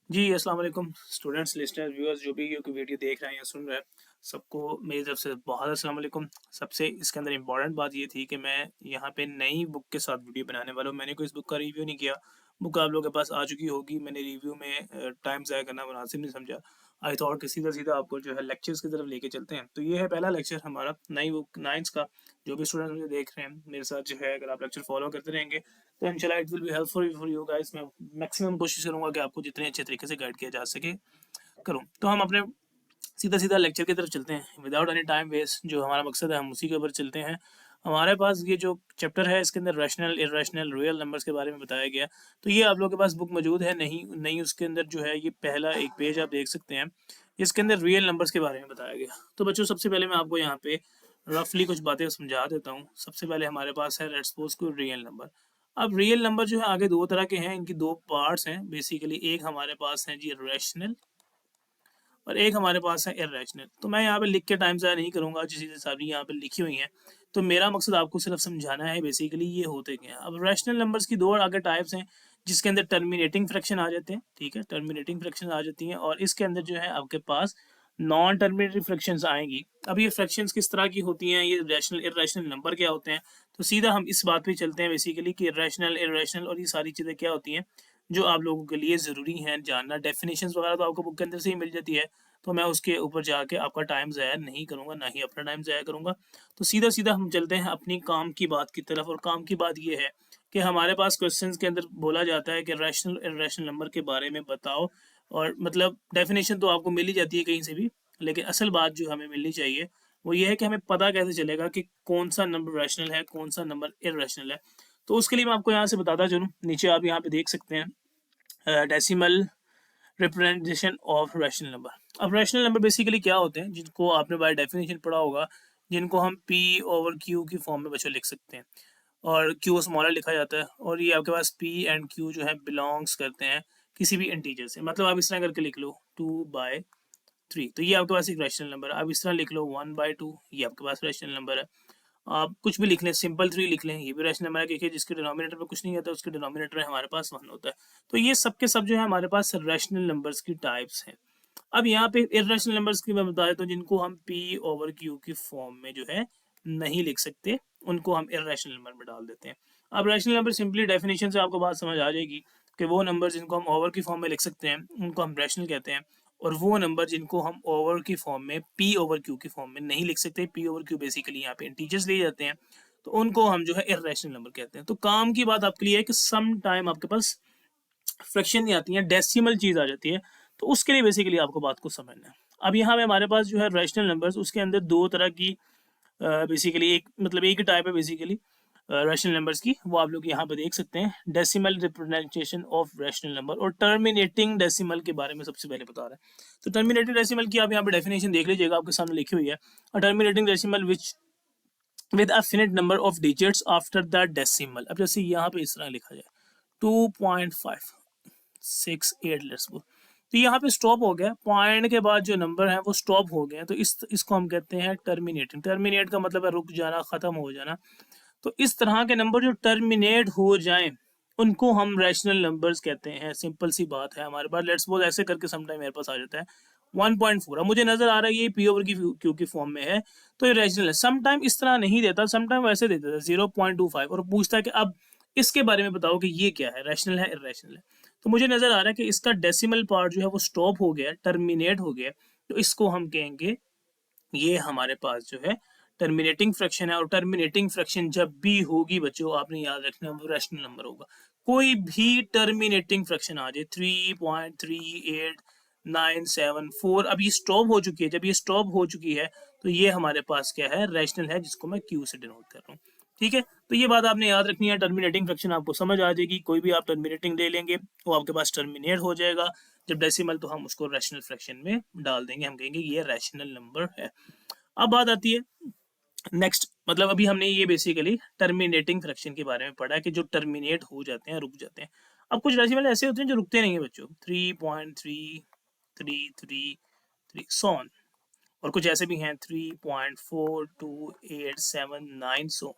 जी, अस्सलाम वालेकुम students, listeners, viewers जो भी ये वीडियो देख रहे हैं या सुन रहे हैं, सबको मेरी तरफ से बहुत अस्सलाम वालेकुम। सबसे इसके अंदर इम्पोर्टेंट बात ये थी कि मैं यहाँ पे नई बुक के साथ वीडियो बनाने वाला हूँ। मैंने कोई इस बुक का रिव्यू नहीं किया, बुक आप लोगों के पास आ चुकी होगी। मैंने रिव्यू में टाइम ज़ाया करना मुनासिब नहीं समझा। आई थॉट कि सीधा-सीधा आपको जो है लेक्चर्स की तरफ लेके चलते हैं। तो ये है पहला लेक्चर हमारा नई बुक 9th का। जो भी स्टूडेंट मुझे देख रहे हैं, मेरे साथ जो है अगर आप लेक्चर फॉलो करते रहेंगे तो इंशाल्लाह it will be helpful for you guys. मैं मैक्सिमम कोशिश करूंगा कि आपको जितने अच्छे तरीके से गाइड किया जा सके करूं। तो हम अपने सीधा सीधा लेक्चर की तरफ चलते हैं विदाउट एनी टाइम वेस्ट। जो हमारा मकसद है हम उसी के ऊपर चलते हैं। हमारे पास ये जो चैप्टर है इसके अंदर रैशनल इरेशनल रियल नंबर्स के बारे में बताया गया। तो ये आप लोगों के पास बुक मौजूद है नहीं नहीं, उसके अंदर जो है ये पहला एक पेज आप देख सकते हैं। इसके अंदर रियल नंबर्स के बारे में बताया गया। तो बच्चों सबसे पहले मैं आपको यहाँ पे रफली कुछ बातें समझा देता हूँ। सबसे पहले हमारे पास है लेट्स सपोज कोई रियल नंबर। अब रियल नंबर जो है आगे दो तरह के हैं, इनकी दो पार्ट्स हैं बेसिकली। एक हमारे पास है जी रैशनल और एक हमारे पास है इरेशनल। तो मैं यहाँ पे लिख के टाइम ज़ाया नहीं करूँगा, चीज़ें सारी यहाँ पे लिखी हुई हैं। तो मेरा मकसद आपको सिर्फ समझाना है बेसिकली ये होते क्या हैं। अब रैशनल नंबर्स की दो आगे टाइप्स हैं, जिसके अंदर टर्मिनेटिंग फ्रैक्शन आ जाते हैं। ठीक है, टर्मिनेटिंग फ्रैक्शन आ जाती हैं और इसके अंदर जो है आपके पास नॉन टर्मिनेटिंग फ्रैक्शंस आएंगी। अब ये फ्रैक्शंस किस तरह की होती हैं, ये रैशनल इरेशनल नंबर क्या होते हैं, तो सीधा हम इस बात पे चलते हैं बेसिकली कि रैशनल इरेशनल और ये सारी चीज़ें क्या होती हैं जो आप लोगों के लिए ज़रूरी हैं जानना। डेफिनेशंस वगैरह तो आपको बुक के अंदर से ही मिल जाती है, तो मैं उसके ऊपर जाके आपका टाइम ज़ाया नहीं करूँगा, ना ही अपना टाइम ज़ाया करूँगा। तो सीधा-सीधा हम चलते हैं अपनी काम की बात की तरफ। और काम की बात ये है कि हमारे पास क्वेश्चंस के अंदर बोला जाता है कि रैशनल इर्रेशनल नंबर के बारे में बताओ। और मतलब डेफिनेशन तो आपको मिल ही जाती है कहीं से भी, लेकिन असल बात जो हमें मिलनी चाहिए वो ये है कि हमें पता कैसे चलेगा कि कौन सा नंबर रैशनल है, कौन सा नंबर इर्रेशनल है। तो उसके लिए मैं आपको यहाँ से बताता चलूँ। नीचे आप यहाँ पे देख सकते हैं decimal representation of rational number. अब रैशनल नंबर बेसिकली क्या होते हैं, जिनको आपने बाय डेफिनेशन पढ़ा होगा, जिनको हम पी ओवर क्यू की फॉर्म में बच्चों लिख सकते हैं। और क्यू स्मॉलर लिखा जाता है और ये आपके पास पी एंड क्यू जो है बिलोंग्स करते हैं किसी भी इंटीजर से। मतलब आप इस तरह करके लिख लो 2/3, तो ये आपके पास एक रैशनल नंबर है। आप इस तरह लिख लो 1/2, ये आपके पास रैशनल नंबर है। आप कुछ भी लिख लें, सिंपल 3 लिख लें, ये भी रैशनल नंबर है क्योंकि जिसके डिनोमिनेटर में कुछ नहीं आता उसके डिनोमिनेटर में हमारे पास 1 होता है। तो ये सब के सब जो है हमारे पास रैशनल नंबर्स की टाइप्स हैं। अब यहाँ पे इर्रेशनल नंबर्स की मैं बता देता हूँ, जिनको हम पी ओवर क्यू की फॉर्म में जो है नहीं लिख सकते, उनको हम इर्रेशनल नंबर में डाल देते हैं। अब रैशनल नंबर सिंपली डेफिनेशन से आपको बात समझ आ जाएगी कि वो नंबर जिनको हम ओवर की फॉर्म में लिख सकते हैं उनको हम रैशनल कहते हैं, और वो नंबर जिनको हम ओवर की फॉर्म में पी ओवर क्यू की फॉर्म में नहीं लिख सकते, पी ओवर क्यू बेसिकली यहाँ पे इंटीजर्स लिए जाते हैं, तो उनको हम जो है इर्रेशनल नंबर कहते हैं। तो काम की बात आपके लिए है कि सम टाइम आपके पास फ्रैक्शन नहीं आती है, डेसिमल चीज आ जाती है, तो उसके लिए बेसिकली आपको बात को समझना है। अब यहाँ पे हमारे पास जो है रैशनल नंबर्स, उसके अंदर दो तरह की बेसिकली एक मतलब एक ही टाइप है बेसिकली रैशनल नंबर्स की, वो आप लोग यहाँ पे देख सकते हैं। Decimal representation of rational number और टर्मिनेटिंग डेसिमल के बारे में सबसे पहले बता रहा है। तो टर्मिनेटिंग डेसिमल की आप यहाँ पे डेफिनेशन देख लीजिएगा, आपके सामने लिखी हुई है। Terminating decimal which with a finite number of digits after the decimal. अब जैसे यहाँ पे इस तरह लिखा जाए 2.568 लेट्स गो, तो यहाँ पे स्टॉप हो गया, पॉइंट के बाद जो नंबर है वो स्टॉप हो गए, तो इसको हम कहते हैं टर्मिनेटिंग। टर्मिनेट का मतलब है रुक जाना, खत्म हो जाना। तो इस तरह के नंबर जो टर्मिनेट हो जाएं उनको हम रैशनल नंबर्स कहते हैं। सिंपल सी बात है। हमारे पास लेट्स सपोज ऐसे करके समटाइम मेरे पास आ जाता है 1.4। अब मुझे नजर आ रहा है ये पी ओवर की क्यू की फॉर्म में है, तो ये रैशनल है। समटाइम इस तरह नहीं देता, समटाइम वैसे दे देता है 0.25 और पूछता है कि अब इसके बारे में बताओ कि ये क्या है, रैशनल है इरेशनल है। तो मुझे नजर आ रहा है कि इसका डेसिमल पार्ट जो है वो स्टॉप हो गया, टर्मिनेट हो गया, तो इसको हम कहेंगे ये हमारे पास जो है टर्मिनेटिंग फ्रैक्शन है। और टर्मिनेटिंग फ्रैक्शन जब भी होगी बच्चों आपने याद रखना वो रैशनल नंबर होगा। कोई भी टर्मिनेटिंग फ्रैक्शन आ जाए 3.38974, अब ये स्टॉप हो चुकी है, जब ये स्टॉप हो चुकी है तो ये हमारे पास क्या है, रैशनल है, जिसको मैं क्यू से डिनोट कर रहा हूँ। ठीक है, तो ये बात आपने याद रखनी है। टर्मिनेटिंग फ्रैक्शन आपको समझ आ जाएगी, कोई भी आप टर्मिनेटिंग ले लेंगे वो आपके पास टर्मिनेट हो जाएगा। जब डेसिमल तो हम उसको रैशनल फ्रैक्शन में डाल देंगे, हम कहेंगे ये रैशनल नंबर है। अब बात आती है नेक्स्ट, मतलब अभी हमने ये बेसिकली टर्मिनेटिंग फ्रैक्शन के बारे में पढ़ा है कि जो टर्मिनेट हो जाते हैं, रुक जाते हैं। अब कुछ डेसिमल ऐसे होते हैं जो रुकते नहीं है बच्चों, 3.3333 सॉन, और कुछ ऐसे भी हैं 3.42879 सॉन।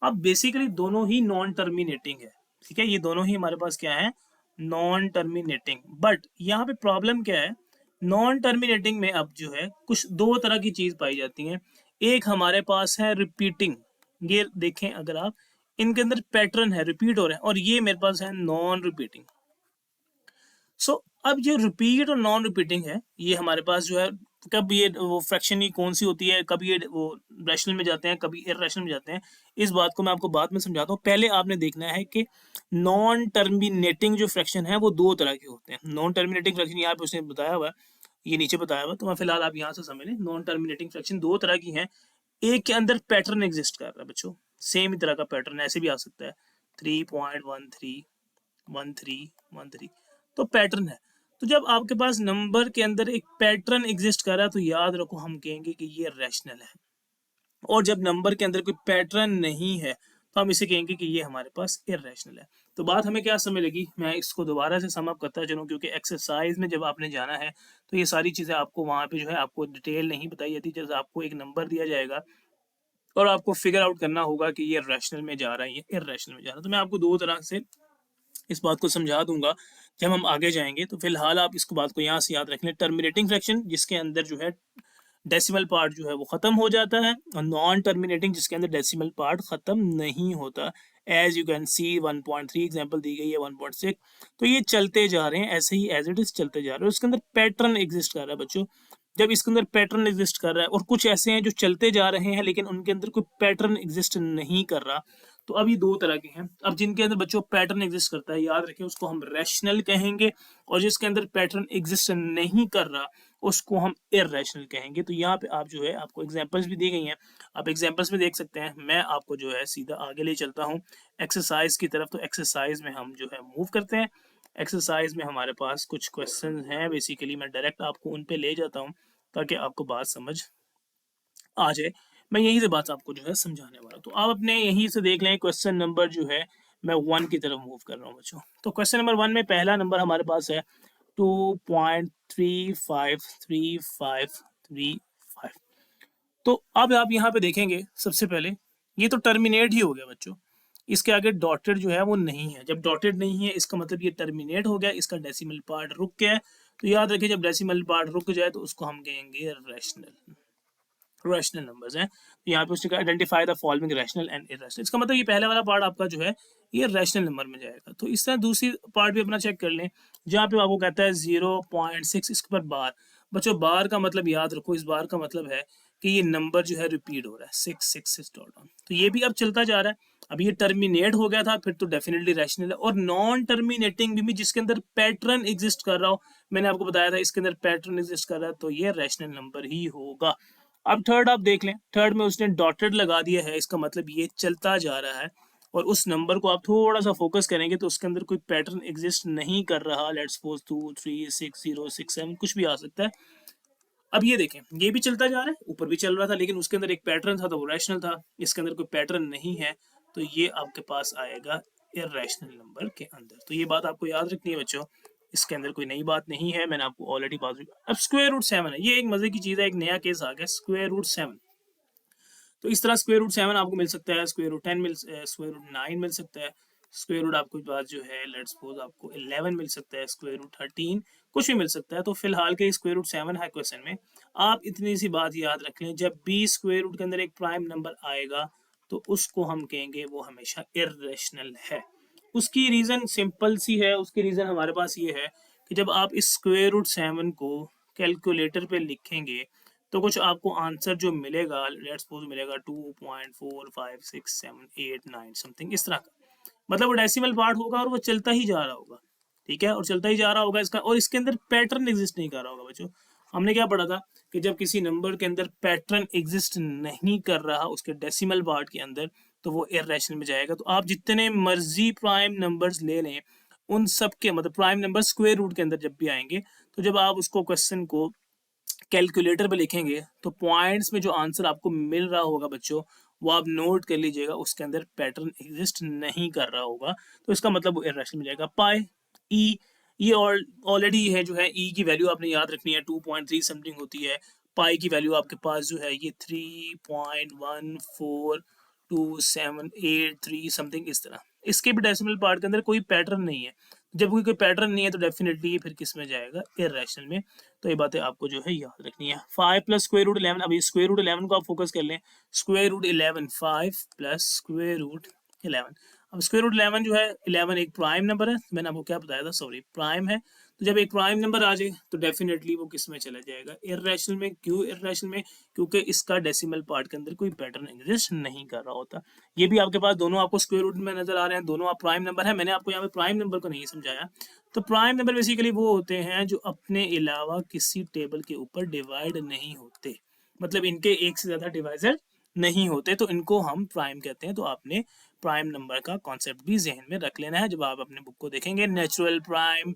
अब बेसिकली दोनों ही नॉन टर्मिनेटिंग है। ठीक है, ये दोनों ही हमारे पास क्या है, नॉन टर्मिनेटिंग। बट यहाँ पे प्रॉब्लम क्या है, नॉन टर्मिनेटिंग में अब जो है कुछ दो तरह की चीज पाई जाती हैं। एक हमारे पास है रिपीटिंग, ये देखें अगर आप, इनके अंदर पैटर्न है, रिपीट हो रहे हैं, और ये मेरे पास है नॉन रिपीटिंग। सो अब ये रिपीट और नॉन रिपीटिंग है, ये हमारे पास जो है कब ये वो फ्रैक्शन ही कौन सी होती है, कभी ये वो रैशनल में जाते हैं, कभी इररेशनल में जाते हैं, इस बात को मैं आपको बाद में समझाता हूँ। पहले आपने देखना है कि नॉन टर्मिनेटिंग जो फ्रैक्शन है वो दो तरह के होते हैं। नॉन टर्मिनेटिंग फ्रैक्शन यहाँ पे उसने बताया हुआ है, ये नीचे बताया हुआ, तो मैं फिलहाल आप यहाँ से समझ लें। नॉन टर्मिनेटिंग फ्रैक्शन दो तरह की हैं। एक के अंदर पैटर्न एग्जिस्ट कर रहा है बच्चों, सेम ही तरह का पैटर्न ऐसे भी आ सकता है, 3.13 13 तो पैटर्न है। तो जब आपके पास नंबर के अंदर एक पैटर्न एग्जिस्ट कर रहा है तो याद रखो हम कहेंगे कि ये रैशनल है। और जब नंबर के अंदर कोई पैटर्न नहीं है तो हम इसे कहेंगे कि ये हमारे पास इररेशनल है। तो बात हमें क्या समझ लगी, मैं इसको दोबारा से सम अप करता चलूं, क्योंकि एक्सरसाइज में जब आपने जाना है तो ये सारी चीजें आपको वहां पे जो है आपको डिटेल नहीं बताई जाती। जैसे आपको एक नंबर दिया जाएगा और आपको फिगर आउट करना होगा कि ये रैशनल में जा रहा है, ये इररेशनल में जा रहा है। तो मैं आपको दो तरह से इस बात को समझा दूंगा जब हम आगे जाएंगे। तो फिलहाल आप इसको बात को यहाँ से याद रख लें, टर्मिनेटिंग फ्रैक्शन जिसके अंदर जो है डेसिमल पार्ट जो है वो खत्म हो जाता है, और नॉन टर्मिनेटिंग जिसके अंदर डेसिमल पार्ट खत्म नहीं होता। As you can see 1.3 example दी गई है, 1.6, तो ये चलते जा रहे हैं ऐसे ही एज इट इज चलते जा रहे हैं। उसके अंदर पैटर्न एग्जिस्ट कर रहा है बच्चों। जब इसके अंदर पैटर्न एग्जिस्ट कर रहा है, और कुछ ऐसे हैं जो चलते जा रहे हैं लेकिन उनके अंदर कोई पैटर्न एग्जिस्ट नहीं कर रहा, तो अब ये दो तरह के हैं। अब जिनके अंदर बच्चों पैटर्न एग्जिस्ट करता है, याद रखें उसको हम रैशनल कहेंगे, और जिसके अंदर पैटर्न एग्जिस्ट नहीं कर रहा उसको हम इररेशनल कहेंगे। तो यहाँ पे आप जो है आपको एग्जांपल्स भी दी गई हैं, आप एग्जांपल्स में देख सकते हैं। मैं आपको जो है सीधा आगे ले चलता हूँ एक्सरसाइज की तरफ। तो एक्सरसाइज में हम जो है मूव करते हैं। एक्सरसाइज में हमारे पास कुछ क्वेश्चन हैं, बेसिकली मैं डायरेक्ट आपको उन पे ले जाता हूँ ताकि आपको बात समझ आ जाए। मैं यहीं से बात आपको जो है समझाने वाला हूँ। तो आप अपने यहीं से देख लें, क्वेश्चन नंबर जो है मैं 1 की तरफ मूव कर रहा हूँ बच्चों। तो क्वेश्चन नंबर 1 में पहला नंबर हमारे पास है 2.353535। तो अब आप यहाँ पे देखेंगे, सबसे पहले ये तो टर्मिनेट ही हो गया बच्चों, इसके आगे डॉटेड जो है वो नहीं है। जब डॉटेड नहीं है इसका मतलब ये टर्मिनेट हो गया, इसका डेसिमल पार्ट रुक गया है। तो याद रखिए जब डेसिमल पार्ट रुक जाए तो उसको हम कहेंगे रैशनल। रैशनल नंबर्स हैं, तो यहाँ पे उसने कहा identify the following rational and irrational. इसका मतलब ये पहला वाला पार्ट आपका जो है ये रैशनल नंबर में जाएगा। तो इस तरह दूसरी पार्ट भी अपना चेक कर लें, जहाँ पे आपको कहता है 0.6, इसके पर बार। बच्चों बार का मतलब याद रखो, इस बार का मतलब है कि ये नंबर जो है रिपीट हो रहा है, 666 डॉट ऑन। तो ये भी अब चलता जा रहा है। अब ये टर्मिनेट हो गया था, फिर तो डेफिनेटली रैशनल है। और नॉन टर्मिनेटिंग भी जिसके अंदर पैटर्न एग्जिस्ट कर रहा हो, मैंने आपको बताया था इसके अंदर पैटर्न एग्जिस्ट कर रहा है, तो ये रैशनल नंबर ही होगा। अब थर्ड आप देख लें, थर्ड में उसने डॉटेड लगा दिया है, इसका मतलब ये चलता जा रहा है। और उस नंबर को आप थोड़ा सा फोकस करेंगे तो उसके अंदर कोई पैटर्न एग्जिस्ट नहीं कर रहा। लेट्स सपोज 2 3 6 0 6 7 कुछ भी आ सकता है। अब ये देखें, ये भी चलता जा रहा है, ऊपर भी चल रहा था, लेकिन उसके अंदर एक पैटर्न था तो वो रैशनल था। इसके अंदर कोई पैटर्न नहीं है तो ये आपके पास आएगा इररेशनल नंबर के अंदर। तो ये बात आपको याद रखनी है बच्चों, इसके अंदर कोई नई बात नहीं है, मैंने आपको ऑलरेडी बात। अब स्क्वायर रूट 7 है, ये एक मजे की चीज है, एक नया केस आ गया स्क्वायर रूट 7। तो इस तरह स्क्वायर रूट 7 आपको मिल सकता है, स्क्वायर रूट 10 मिल, स्क्वायर रूट 9 मिल सकता है, स्क्वायर रूट आपके पास जो है लेट्स सपोज आपको 11 मिल सकता है, स्क्वायर रूट 13 कुछ भी मिल सकता है। तो फिलहाल के स्क्वायर रूट 7 है क्वेश्चन में। आप इतनी सी बात याद रख लें, जब भी स्क्वायर रूट के अंदर एक प्राइम नंबर आएगा तो उसको हम कहेंगे वो हमेशा इररेशनल है। उसकी रीजन सिंपल सी है, उसकी रीजन हमारे पास ये है कि जब आप इस स्क्वायर रूट 7 को कैलकुलेटर पे लिखेंगे तो कुछ आपको आंसर जो मिलेगा, लेट्स सपोज मिलेगा 2.456789 समथिंग इस तरह का। मतलब वो डेसिमल पार्ट होगा और वो चलता ही जा रहा होगा, ठीक है, और चलता ही जा रहा होगा इसका, और इसके अंदर पैटर्न एग्जिस्ट नहीं कर रहा होगा बच्चों। हमने क्या पढ़ा था कि जब किसी नंबर के अंदर पैटर्न एग्जिस्ट नहीं कर रहा उसके डेसिमल पार्ट के अंदर तो वो इररेशनल में जाएगा। तो आप जितने मर्जी प्राइम नंबर्स ले लें, उन सब के मतलब प्राइम नंबर स्क्वायर रूट के अंदर जब भी आएंगे तो जब आप उसको क्वेश्चन को कैलकुलेटर पे लिखेंगे तो पॉइंट्स में जो आंसर आपको मिल रहा होगा बच्चों वो आप नोट कर लीजिएगा, उसके अंदर पैटर्न एग्जिस्ट नहीं कर रहा होगा। तो इसका मतलब वो इररेशनल में जाएगा। पाई ई, ये ऑलरेडी है जो है ई की वैल्यू आपने याद रखनी है, 2.3 समथिंग होती है। पाई की वैल्यू आपके पास जो है ये 3.142783 समथिंग इस तरह। इसके भी डेसिमल पार्ट के अंदर कोई पैटर्न नहीं है जब कोई पैटर्न नहीं है तो डेफिनेटली फिर किस में जाएगा, इर्रेशनल में। तो ये बातें आपको जो है याद रखनी है। 5 प्लस स्क्वायर रूट 11, अभी स्क्वायर रूट 11 को आप फोकस कर लें। Square root 11, 5 plus square root 11। अब स्क्वायर रूट 11 जो है, 11 एक प्राइम नंबर है, मैंने आपको क्या बताया था, सॉरी प्राइम है। तो जब एक प्राइम नंबर आ जाए तो डेफिनेटली वो किस में चला जाएगा, इर्रेशनल में। क्यों इर्रेशनल में? क्योंकि इसका डेसिमल पार्ट के अंदर कोई पैटर्न एग्जिस्ट नहीं कर रहा होता। ये भी आपके पास दोनों आपको स्क्वायर रूट में नजर आ रहे हैं, दोनों आप प्राइम नंबर है। मैंने आपको यहाँ पे प्राइम नंबर को नहीं समझाया। तो प्राइम नंबर बेसिकली वो होते हैं जो अपने अलावा किसी टेबल के ऊपर डिवाइड नहीं होते, मतलब इनके एक से ज्यादा डिवाइजर नहीं होते, तो इनको हम प्राइम कहते हैं। तो आपने प्राइम नंबर का कॉन्सेप्ट भी जहन में रख लेना है जब आप अपने बुक को देखेंगे। नेचुरल प्राइम,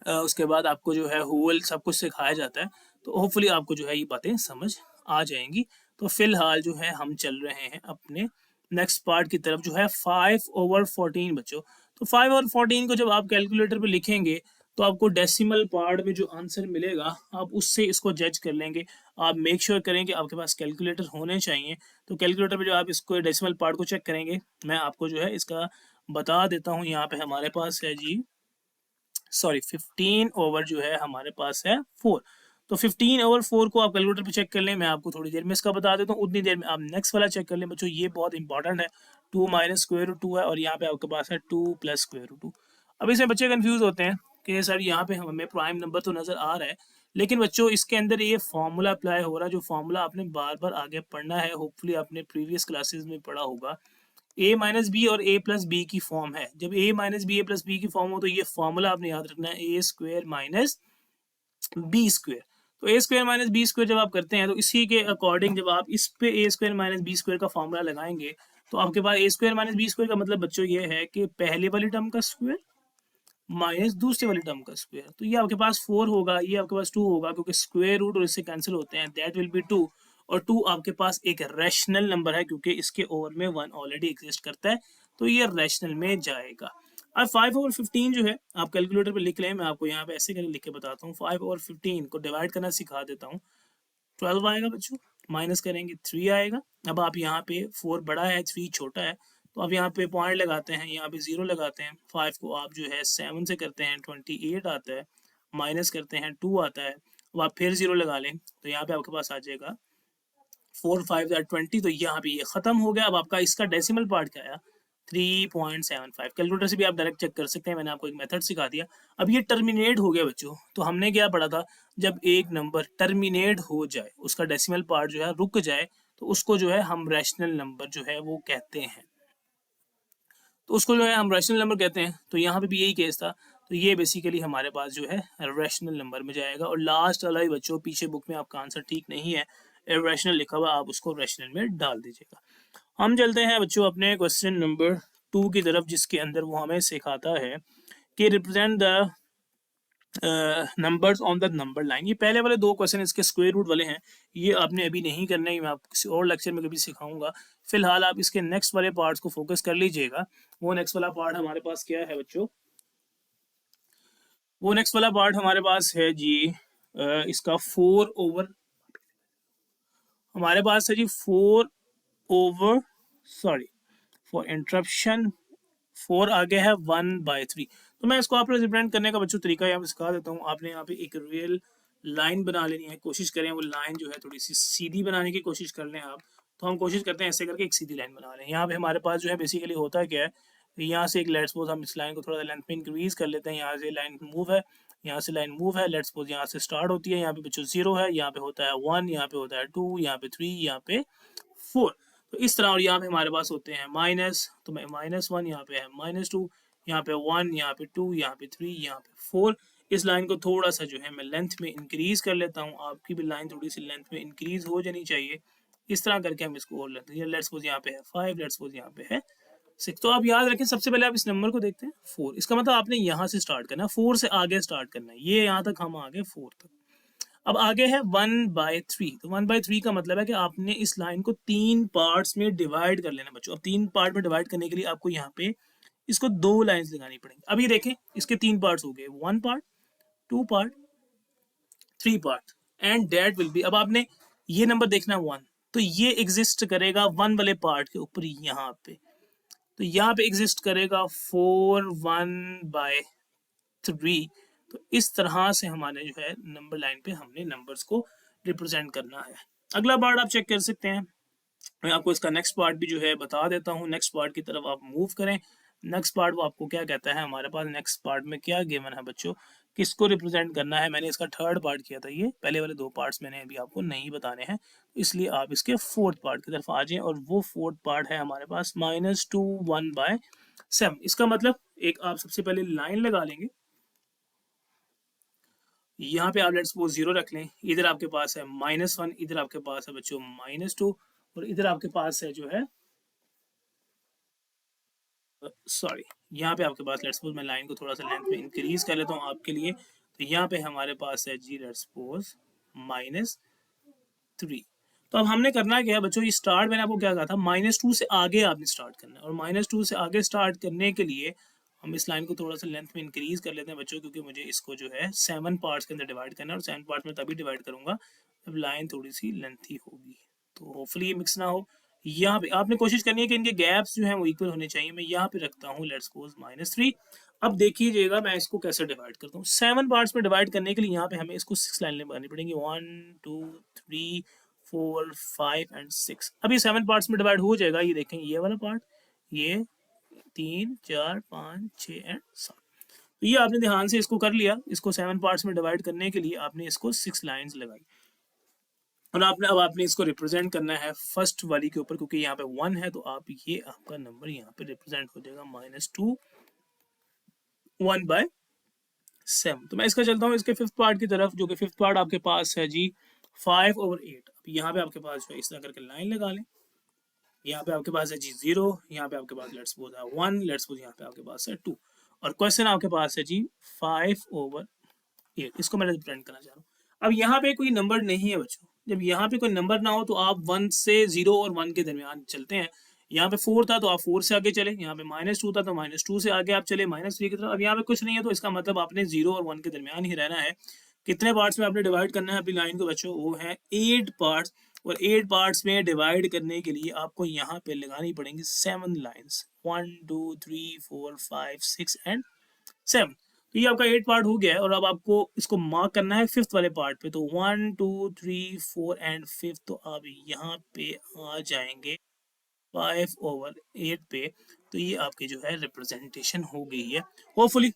उसके बाद आपको जो है होल सब कुछ सिखाया जाता है। तो होपफुली आपको जो है ये बातें समझ आ जाएंगी। तो फिलहाल जो है हम चल रहे हैं अपने नेक्स्ट पार्ट की तरफ, जो है 5/14 बच्चों। तो 5/14 को जब आप कैलकुलेटर पे लिखेंगे तो आपको डेसिमल पार्ट में जो आंसर मिलेगा आप उससे इसको जज कर लेंगे। आप मेक श्योर करें कि आपके पास कैलकुलेटर होने चाहिए। तो कैलकुलेटर पे जो आप इसको डेसिमल पार्ट को चेक करेंगे, मैं आपको जो है इसका बता देता हूँ। यहाँ पे हमारे पास है जी, सॉरी 15 जो है हमारे पास है 4। तो 15/4 को आप कैलकुलेटर पे चेक कर लें, मैं आपको थोड़ी देर में इसका बता देता हूँ। उतनी देर में आप नेक्स्ट वाला चेक कर लें बच्चों, ये बहुत इंपॉर्टेंट है। 2 माइनस स्क्वायर रूट 2 है और यहाँ पे आपके पास है 2 प्लस स्क्वायर रूट 2। अब इसमें बच्चे कंफ्यूज होते हैं कि सर यहाँ पे हमें प्राइम नंबर तो नजर आ रहा है, लेकिन बच्चों इसके अंदर ये फॉर्मूला अप्लाई हो रहा है, जो फॉर्मूला आपने बार बार आगे पढ़ना है। होपफुली आपने प्रीवियस क्लासेस में पढ़ा होगा। ए माइनस बी और ए प्लस बी की फॉर्म है। जब ए माइनस बी ए प्लस बी की फॉर्म हो तो ये फॉर्मूला आपने याद रखना है, ए स्क्वायर माइनस बी स्क्वायर। तो ए स्क्वायर माइनस बी स्क्वायर जब आप करते हैं तो इसी के अकॉर्डिंग जब आप इस पे ए स्क्वायर माइनस बी स्क्वायर का फॉर्मूला लगाएंगे तो आपके पास ए स्क्वायर माइनस बी स्क्वायर का मतलब बच्चों ये है कि पहले वाली टर्म का स्क्वायर माइनस दूसरे वाली टर्म का स्क्वायर। तो ये आपके पास 4 होगा, ये आपके पास 2 होगा, क्योंकि स्क्वायर रूट और इससे कैंसिल होते हैं, दैट विल बी 2। और 2 आपके पास एक रैशनल नंबर है क्योंकि इसके ओवर में 1 ऑलरेडी एग्जिस्ट करता है, तो ये रैशनल में जाएगा। अब 5/15 जो है आप कैलकुलेटर पे लिख लें, मैं आपको यहाँ पे ऐसे करके लिख के बताता हूँ। 5/15 को डिवाइड करना सिखा देता हूँ। 12 आएगा बच्चों, माइनस करेंगे 3 आएगा। अब आप यहाँ पे 4 बड़ा है 3 छोटा है, तो आप यहाँ पे पॉइंट लगाते हैं, यहाँ पे 0 लगाते हैं। 5 को आप जो है 7 से करते हैं 28 आता है, माइनस करते हैं 2 आता है। अब आप फिर 0 लगा लें तो यहाँ पे आपके पास आ जाएगा 4 5 20। तो यहाँ पे ये खत्म हो गया। अब आपका इसका डेसिमल पार्ट क्या आया, 3.75। कैलकुलेटर से भी आप डायरेक्ट चेक कर सकते हैं, मैंने आपको एक मेथड सिखा दिया। अब ये टर्मिनेट हो गया बच्चों। तो हमने क्या पढ़ा था, जब एक नंबर टर्मिनेट हो जाए, उसका डेसिमल पार्ट जो है रुक जाए, तो उसको जो है हम रैशनल नंबर जो है वो कहते हैं। तो उसको जो है हम रैशनल नंबर कहते हैं। तो यहाँ पे भी यही केस था। तो ये बेसिकली हमारे पास जो है रैशनल नंबर में जाएगा। और लास्ट वाला ही बच्चों, पीछे बुक में आपका आंसर ठीक नहीं है, इरेशनल लिखा हुआ, आप उसको रैशनल में डाल दीजिएगा। हम चलते हैं बच्चों अपने क्वेश्चन नंबर 2 की तरफ, जिसके अंदर वो हमें सिखाता है कि represent the numbers on the number line. ये पहले वाले 2 क्वेश्चन इसके स्क्वायर रूट वाले हैं, ये आपने अभी नहीं करना है, मैं आपको किसी और लेक्चर में कभी सिखाऊंगा। फिलहाल आप इसके नेक्स्ट वाले पार्ट्स को फोकस कर लीजिएगा। वो नेक्स्ट वाला पार्ट हमारे पास क्या है बच्चों, वो नेक्स्ट वाला पार्ट हमारे पास है जी इसका 4 ओवर, हमारे पास है जी 4 ओवर, सॉरी फॉर इंटरप्शन, 4 आगे है 1/3। तो मैं इसको आप रिप्रेजेंट करने का बच्चों तरीका यहाँ पे सिखा देता हूँ। आपने यहाँ पे एक रियल लाइन बना लेनी है, कोशिश करें वो लाइन जो है थोड़ी सी सीधी बनाने की कोशिश कर लें आप। तो हम कोशिश करते हैं ऐसे करके एक सीधी लाइन बना लें। यहाँ पे हमारे पास जो है बेसिकली होता है क्या है, यहाँ से एक लेट्स सपोज हम इस लाइन को थोड़ा लेंथ में इंक्रीज कर लेते हैं। यहाँ से लाइन मूव है, यहाँ से लाइन मूव है, लेट्स सपोज यहाँ से स्टार्ट होती है, यहाँ पे बच्चों 0 है, यहाँ पे होता है 1, यहाँ पे होता है 2, यहाँ पे 3, यहाँ पे 4। तो इस तरह। और यहाँ पे हमारे पास होते हैं माइनस, तो मैं -1, यहाँ पे है -2, यहाँ पे 1, यहाँ पे 2, यहाँ पे 3, यहाँ पे 4। इस लाइन को थोड़ा सा जो है मैं लेंथ में इंक्रीज कर लेता हूँ, आपकी भी लाइन थोड़ी सी लेंथ में इंक्रीज हो जानी चाहिए। इस तरह करके हम इसको और लेते हैं। लेट्स सपोज यहाँ पे है 5, लेट्स सपोज यहाँ पे है 6। तो आप याद रखें, सबसे पहले आप इस नंबर को देखते हैं 4, इसका मतलब आपने यहाँ से स्टार्ट करना है, 4 से आगे स्टार्ट करना है। ये यहाँ तक हम आ गए 4 तक। अब आगे है 1/3। तो 1/3 का मतलब है कि आपने इस लाइन को 3 पार्ट्स में डिवाइड कर लेना बच्चों। अब 3 पार्ट में डिवाइड करने के लिए आपको यहाँ पे इसको 2 लाइंस लगानी पड़ेंगी। अब ये देखें, इसके 3 पार्ट्स हो गए, 1 part, 2 part, 3 part, and that will be. अब आपने ये नंबर देखना 1, तो ये एग्जिस्ट करेगा 1 वाले पार्ट के ऊपर यहाँ पे। तो यहाँ पे एग्जिस्ट करेगा 4 1/3। 3। तो इस तरह से हमारे जो है नंबर लाइन पे हमने नंबर्स को रिप्रेजेंट करना है। अगला पार्ट आप चेक कर सकते हैं, मैं आपको इसका नेक्स्ट पार्ट भी जो है बता देता हूँ। नेक्स्ट पार्ट की तरफ आप मूव करें। नेक्स्ट पार्ट वो आपको क्या कहता है, हमारे पास नेक्स्ट पार्ट में क्या गिवन है बच्चों, किसको रिप्रेजेंट करना है। मैंने इसका थर्ड पार्ट किया था, ये पहले वाले दो पार्ट्स मैंने अभी आपको नहीं बताने हैं, इसलिए आप इसके फोर्थ पार्ट की तरफ आ जाएं। और वो फोर्थ पार्ट है हमारे पास -2 1/7। इसका मतलब एक आप सबसे पहले लाइन लगा लेंगे, यहाँ पे आप लेट्स सपोज 0 रख लें, इधर आपके पास है -1, इधर आपके पास है बच्चों -2, और इधर आपके पास है जो है सॉरी, यहाँ पे आपके पास लेट्स सपोज मैं लाइन को थोड़ा सा लेंथ में इंक्रीज कर लेता हूँ आपके लिए। तो यहाँ पे हमारे पास है जी लेट्स सपोज -3। तो अब हमने करना क्या है बच्चों, ये स्टार्ट मैंने आपको क्या कहा था, -2 से आगे आपने स्टार्ट करना है। और -2 से आगे स्टार्ट करने के लिए हम इस लाइन को थोड़ा सा लेंथ में इंक्रीज कर लेते हैं बच्चों, क्योंकि मुझे इसको जो है 7 पार्ट्स के अंदर डिवाइड करना है। और 7 पार्ट्स में तभी डिवाइड करूंगा जब लाइन थोड़ी सी लेंथी होगी, तो होपफुली ये मिक्स ना हो। यहाँ पे आपने कोशिश करनी है कि इनके गैप्स जो हैं वो इक्वल होने चाहिए। मैं यहाँ पे रखता हूँ लेट्स सपोज -3। अब देखिएगा मैं इसको कैसे डिवाइड करता हूँ। 7 पार्ट्स में डिवाइड करने के लिए यहाँ पे हमें इसको 6 लाइन लगानी पड़ेंगी, 1 2 3 4 5 एंड 6। अब ये 7 पार्ट्स में डिवाइड हो जाएगा, ये देखें ये वाला पार्ट, ये 3 4 5 6 एंड 7। तो ये आपने ध्यान से इसको कर लिया। इसको 7 पार्ट्स में डिवाइड करने के लिए आपने इसको 6 लाइंस लगाई, और आपने इसको रिप्रेजेंट करना है फर्स्ट वाली के ऊपर, क्योंकि यहाँ पे 1 है, तो आप ये आपका नंबर यहाँ पे रिप्रेजेंट हो जाएगा -2 1/7। तो मैं इसका चलता हूँ इसके फिफ्थ पार्ट की तरफ, जो कि फिफ्थ पार्ट आपके पास है जी 5/8। अब यहाँ पे आपके पास जो है इस तरह करके लाइन लगा लें। यहाँ पे आपके पास है जी 0, यहाँ पे आपके पास लेट्स सपोज है 1, लेट्स सपोज यहाँ पे आपके पास है 2, और क्वेश्चन आपके पास है जी 5/8। इसको मैं रिप्रेजेंट करना चाह रहा हूँ। अब यहाँ पे कोई नंबर नहीं है बच्चों। जब यहाँ पे कोई नंबर ना हो तो आप 1 से 0 और 1 के दरमियान चलते हैं। यहाँ पे 4 था तो आप 4 से आगे चले, यहाँ पे -2 था तो -2 से आगे आप चले -3 की तरफ। अब यहाँ पे कुछ नहीं है, तो इसका मतलब आपने 0 और 1 के दरमियान ही रहना है। कितने पार्ट्स में आपने डिवाइड करना है अपनी लाइन को बच्चों, वो है 8 पार्ट्स। और 8 पार्ट्स में डिवाइड करने के लिए आपको यहाँ पे लगानी पड़ेंगी 7 लाइन्स, 1 2 3 4 5 6 एंड 7। तो ये आपका 8 पार्ट हो गया है, और अब आपको इसको मार्क करना है फिफ्थ वाले पार्ट पे। तो 1 2 3 4 एंड 5, तो आप यहाँ पे आ जाएंगे 5/8 पे। तो ये आपकी जो है रिप्रेजेंटेशन हो गई है। होपफुली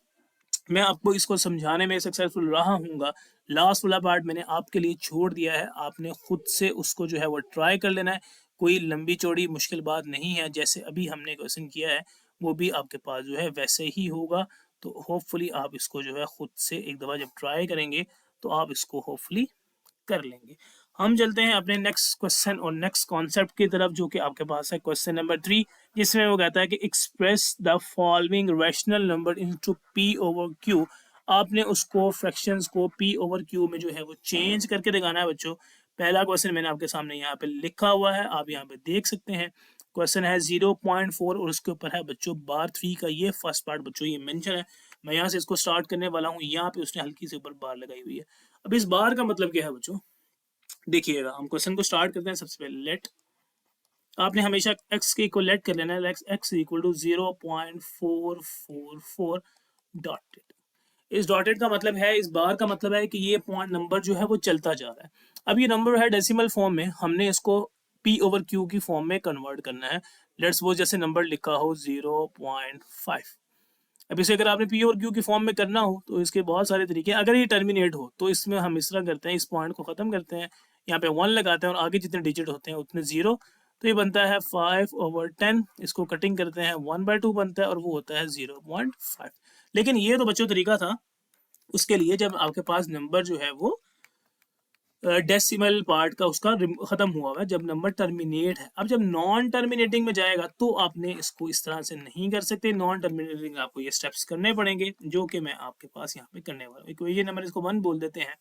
मैं आपको इसको समझाने में सक्सेसफुल रहा हूँगा। लास्ट वाला पार्ट मैंने आपके लिए छोड़ दिया है, आपने खुद से उसको जो है वो ट्राई कर लेना है। कोई लंबी चौड़ी मुश्किल बात नहीं है, जैसे अभी हमने क्वेश्चन किया है वो भी आपके पास जो है वैसे ही होगा। तो होपफुली आप इसको जो है खुद से एक दफ़ा जब ट्राई करेंगे तो आप इसको होपफुली कर लेंगे। हम चलते हैं अपने नेक्स्ट क्वेश्चन और नेक्स्ट कॉन्सेप्ट की तरफ, जो कि आपके पास है क्वेश्चन नंबर 3, जिसमें वो कहता है कि express the following rational number into p/q। आपने उसको फ्रैक्शंस को p/q में जो है वो चेंज करके दिखाना है बच्चों। पहला क्वेश्चन मैंने आपके सामने यहाँ पे लिखा हुआ है, आप यहाँ पे देख सकते हैं। क्वेश्चन है 0.4 और उसके ऊपर है बच्चों बार 3 का ये फर्स्ट पार्ट बच्चों ये मेंशन है। मैं यहाँ से इसको स्टार्ट करने वाला हूँ, यहाँ पे उसने हल्की से ऊपर बार लगाई हुई है। अब इस बार का मतलब क्या है बच्चों, देखिएगा हम क्वेश्चन को स्टार्ट करते हैं। सबसे पहले लेट, आपने हमेशा x के इक्वल लेट कर लेना है, x इक्वल टू 0.444 डॉटेड। इस डॉटेड का मतलब है, इस बार का मतलब है कि ये पॉइंट नंबर जो है वो चलता जा रहा है। अब ये नंबर है डेसिमल फॉर्म में, हमने इसको p/q की फॉर्म में कन्वर्ट करना है। लेट्स सपोज जैसे नंबर लिखा हो 0.5। अब इसे अगर आपने पी और क्यू की फॉर्म में करना हो तो इसके बहुत सारे तरीके हैं। अगर ये टर्मिनेट हो तो इसमें हम इस तरह करते हैं, इस पॉइंट को ख़त्म करते हैं, यहाँ पे 1 लगाते हैं और आगे जितने डिजिट होते हैं उतने 0। तो ये बनता है 5/10। इसको कटिंग करते हैं 1/2 बनता है और वो होता है 0.5। लेकिन ये तो बच्चों तरीका था उसके लिए जब आपके पास नंबर जो है वो डेसिमल पार्ट का उसका खत्म हुआ हुआ है, जब नंबर टर्मिनेट है। अब जब नॉन टर्मिनेटिंग में जाएगा तो आपने इसको इस तरह से नहीं कर सकते। नॉन टर्मिनेटिंग आपको ये स्टेप्स करने पड़ेंगे, जो कि मैं आपके पास यहाँ पे करने वाला हूँ। इक्वेशन नंबर इसको 1 बोल देते हैं।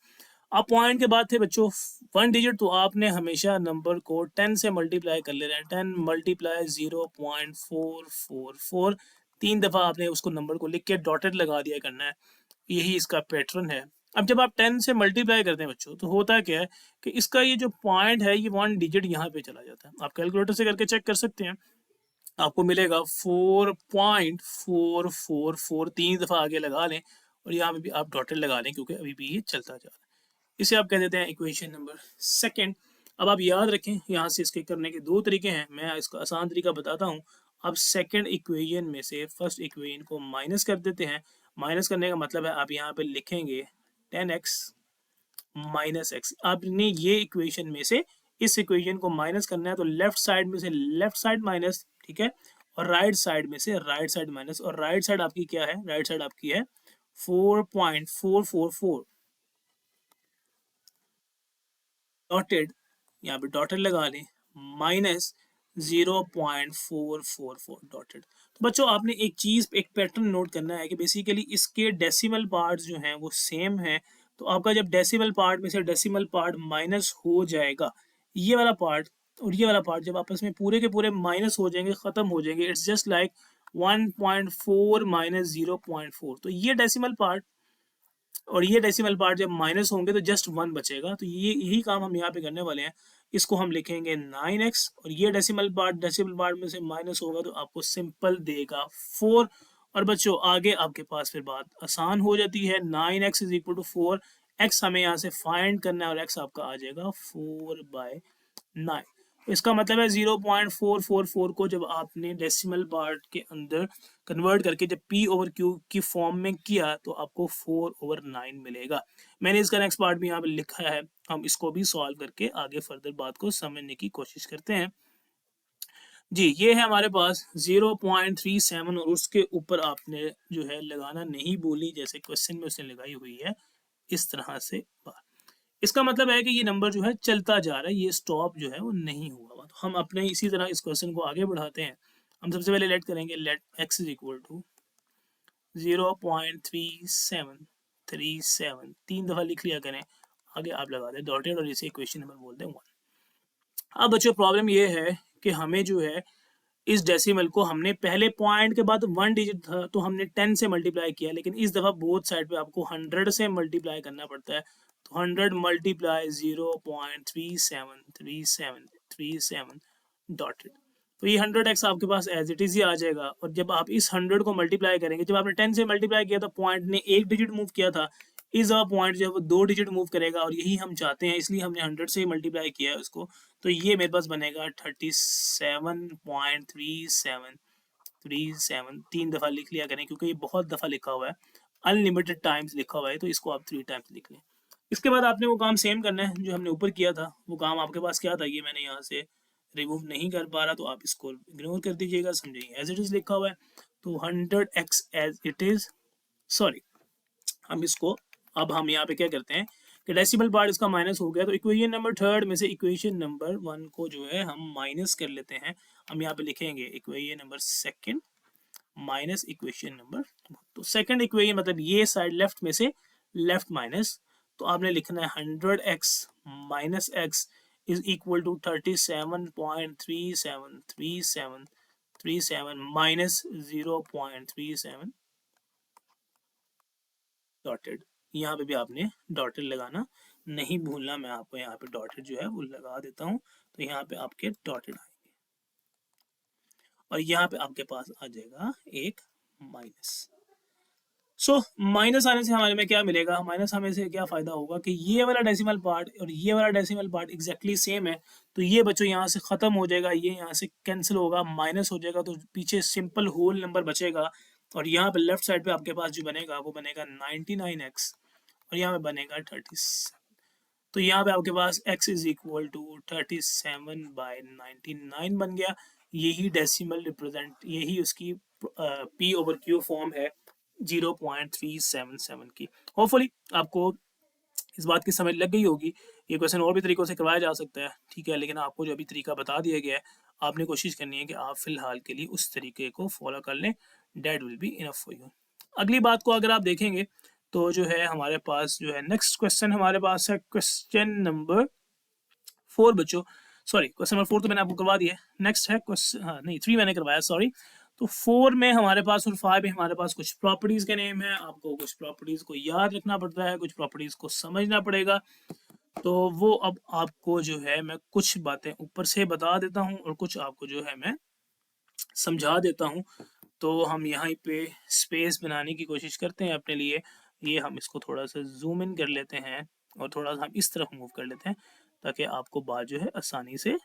अब पॉइंट के बाद थे बच्चों 1 डिजिट, तो आपने हमेशा नंबर को 10 से मल्टीप्लाई कर लेना है। 10 मल्टीप्लाई 0.444, 3 दफ़ा आपने उसको नंबर को लिख के डॉटेड लगा दिया करना है। यही इसका पैटर्न है। अब जब आप 10 से मल्टीप्लाई करते हैं बच्चों तो होता क्या है कि इसका ये जो पॉइंट है ये 1 डिजिट यहाँ पे चला जाता है। आप कैलकुलेटर से करके चेक कर सकते हैं, आपको मिलेगा 4.444, 3 दफ़ा आगे लगा लें और यहाँ पे भी आप डॉटेड लगा लें क्योंकि अभी भी ये चलता जा रहा है। इसे आप कह देते हैं इक्वेशन नंबर सेकंड। अब आप याद रखें यहाँ से इसके करने के दो तरीके हैं, मैं इसका आसान तरीका बताता हूँ। अब सेकंड इक्वेशन में से फर्स्ट इक्वेशन को माइनस कर देते हैं। माइनस करने का मतलब है आप यहाँ पे लिखेंगे 10x माइनस एक्स। आपने ये इक्वेशन में से इस इक्वेशन को माइनस करना है तो लेफ्ट साइड में से लेफ्ट साइड माइनस, ठीक है, और राइट साइड में से राइट साइड माइनस। और राइट साइड आपकी क्या है, राइट साइड आपकी है 4.444 डॉटेड, यहाँ पे डॉटेड लगा लें, माइनस 0.444 डॉटेड। तो बच्चों आपने एक चीज, एक पैटर्न नोट करना है कि बेसिकली इसके डेसिमल पार्ट्स जो हैं वो सेम हैं। तो आपका जब डेसिमल पार्ट में से डेसिमल पार्ट माइनस हो जाएगा, ये वाला पार्ट और ये वाला पार्ट जब आपस में पूरे के पूरे माइनस हो जाएंगे, खत्म हो जाएंगे, इट्स जस्ट लाइक 1.4 माइनस 0.4। तो ये डेसिमल पार्ट और ये डेसिमल पार्ट जब माइनस होंगे तो जस्ट 1 बचेगा। तो ये यही काम हम यहाँ पे करने वाले हैं। इसको हम लिखेंगे 9x और ये डेसिमल पार्ट में से माइनस होगा तो आपको सिंपल देगा 4। और बच्चों आगे आपके पास फिर बात आसान हो जाती है। 9x is equal to 4, x हमें यहाँ से फाइंड करना है और x आपका आ जाएगा 4/9। इसका मतलब है 0.444 को जब आपने डेसिमल पार्ट के अंदर कन्वर्ट करके जब p ओवर q की फॉर्म में किया तो आपको 4/9 मिलेगा। मैंने इसका नेक्स्ट पार्ट भी यहाँ पे लिखा है, हम इसको भी सॉल्व करके आगे फर्दर बात को समझने की कोशिश करते हैं। जी ये है हमारे पास 0.37 और उसके ऊपर आपने जो है लगाना नहीं भूली, जैसे क्वेश्चन में उसने लगाई हुई है इस तरह से बार। इसका मतलब है कि ये नंबर जो है चलता जा रहा है, ये स्टॉप जो है वो नहीं हुआ हुआ। तो हम अपने इसी तरह इस क्वेश्चन को आगे बढ़ाते हैं। हम सबसे पहले लेट करेंगे, let x is equal to 0.3737 तीन दफा लिख लिया करें, आगे आप लगा दें डॉटेड और इसे इक्वेशन नंबर बोलते हैं 1। अब बच्चों प्रॉब्लम ये है कि हमें जो है इस डेसिमल को हमने पहले पॉइंट के बाद 1 डिजिट था तो हमने 10 से मल्टीप्लाई किया, लेकिन इस दफा बोथ साइड पे आपको 100 से मल्टीप्लाई करना पड़ता है। तो 100 मल्टीप्लाई 0.373737 डॉटेड, तो ये 100x आपके पास एज इट इज ही आ जाएगा। और जब आप इस 100 को मल्टीप्लाई करेंगे, जब आपने 10 से मल्टीप्लाई किया तो पॉइंट ने एक डिजिट मूव किया था, इस दफा पॉइंट जो है वो 2 डिजिट मूव करेगा और यही हम चाहते हैं, इसलिए हमने 100 से मल्टीप्लाई किया है उसको। तो ये मेरे पास बनेगा 37.3737, तीन दफ़ा लिख लिया करें क्योंकि ये बहुत दफ़ा लिखा हुआ है, अनलिमिटेड टाइम्स लिखा हुआ है, तो इसको आप 3 टाइम्स लिख लें। इसके बाद आपने वो काम सेम करना है जो हमने ऊपर किया था। वो काम आपके पास क्या था, ये मैंने यहाँ से रिमूव नहीं कर पा रहा तो आप इसको इग्नोर कर दीजिएगा, समझिए एज इट इज़ लिखा हुआ है। तो 100x as it is, sorry हम इसको, अब हम यहाँ पे क्या करते हैं कि डेसिमल पार्ट इसका माइनस हो गया तो इक्वेशन नंबर थर्ड में से इक्वेशन नंबर 1 को जो है हम माइनस कर लेते हैं। हम यहाँ पे लिखेंगे equation number second minus equation number, तो सेकंड इक्वेशन मतलब ये साइड लेफ्ट में से लेफ्ट माइनस, तो आपने लिखना है 100x minus x is equal to 37.373737 minus 0.37 dotted. यहाँ पे भी आपने डॉटेड लगाना नहीं भूलना, मैं आपको यहाँ पे डॉटेड जो है वो लगा देता हूँ। तो यहाँ पे आपके डॉटेड आएंगे और यहाँ पे आपके पास आ जाएगा एक माइनस। सो माइनस आने से हमारे में क्या मिलेगा, माइनस हमें से क्या फायदा होगा कि ये वाला डेसिमल पार्ट और ये वाला डेसिमल पार्ट एग्जैक्टली सेम है। तो ये बच्चों यहाँ से खत्म हो जाएगा, ये यहाँ से कैंसिल होगा, माइनस हो जाएगा, तो पीछे सिंपल होल नंबर बचेगा। और यहाँ पे लेफ्ट साइड पे आपके पास जो बनेगा वो बनेगा 99x और यहाँ पे बनेगा 37। तो यहाँ पे आपके पास x इज इक्वल टू 37/99 बन गया। यही डेसिमल रिप्रेजेंट, यही उसकी p ओवर q फॉर्म है 0.377 की। होपफुली आपको इस बात की समझ लग गई होगी। ये क्वेश्चन और भी तरीकों से करवाया जा सकता है, ठीक है, लेकिन आपको जो अभी तरीका बता दिया गया है आपने कोशिश करनी है कि आप फिलहाल के लिए उस तरीके को फॉलो कर लें, that will be enough for you. अगली बात को अगर आप देखेंगे तो जो है हमारे पास जो है नेक्स्ट क्वेश्चन हमारे पास है क्वेश्चन नंबर 4 बच्चों, सॉरी क्वेश्चन नंबर 4 तो मैंने आपको करवा दिया है। नेक्स्ट है क्वेश्चन, हाँ नहीं 3 मैंने करवाया, सॉरी। तो 4 में हमारे पास और 5 में हमारे पास कुछ प्रॉपर्टीज के नेम है, आपको कुछ प्रॉपर्टीज को याद रखना पड़ता है, कुछ प्रॉपर्टीज को समझना पड़ेगा। तो वो अब आपको जो है मैं कुछ बातें ऊपर से बता देता हूँ और कुछ आपको जो है मैं समझा देता हूँ। तो हम यहाँ पे स्पेस बनाने की कोशिश करते हैं अपने लिए। ये हम इसको थोड़ा सा जूम इन कर लेते हैं और थोड़ा सा हम इस तरफ मूव कर लेते हैं ताकि आपको बात जो है आसानी से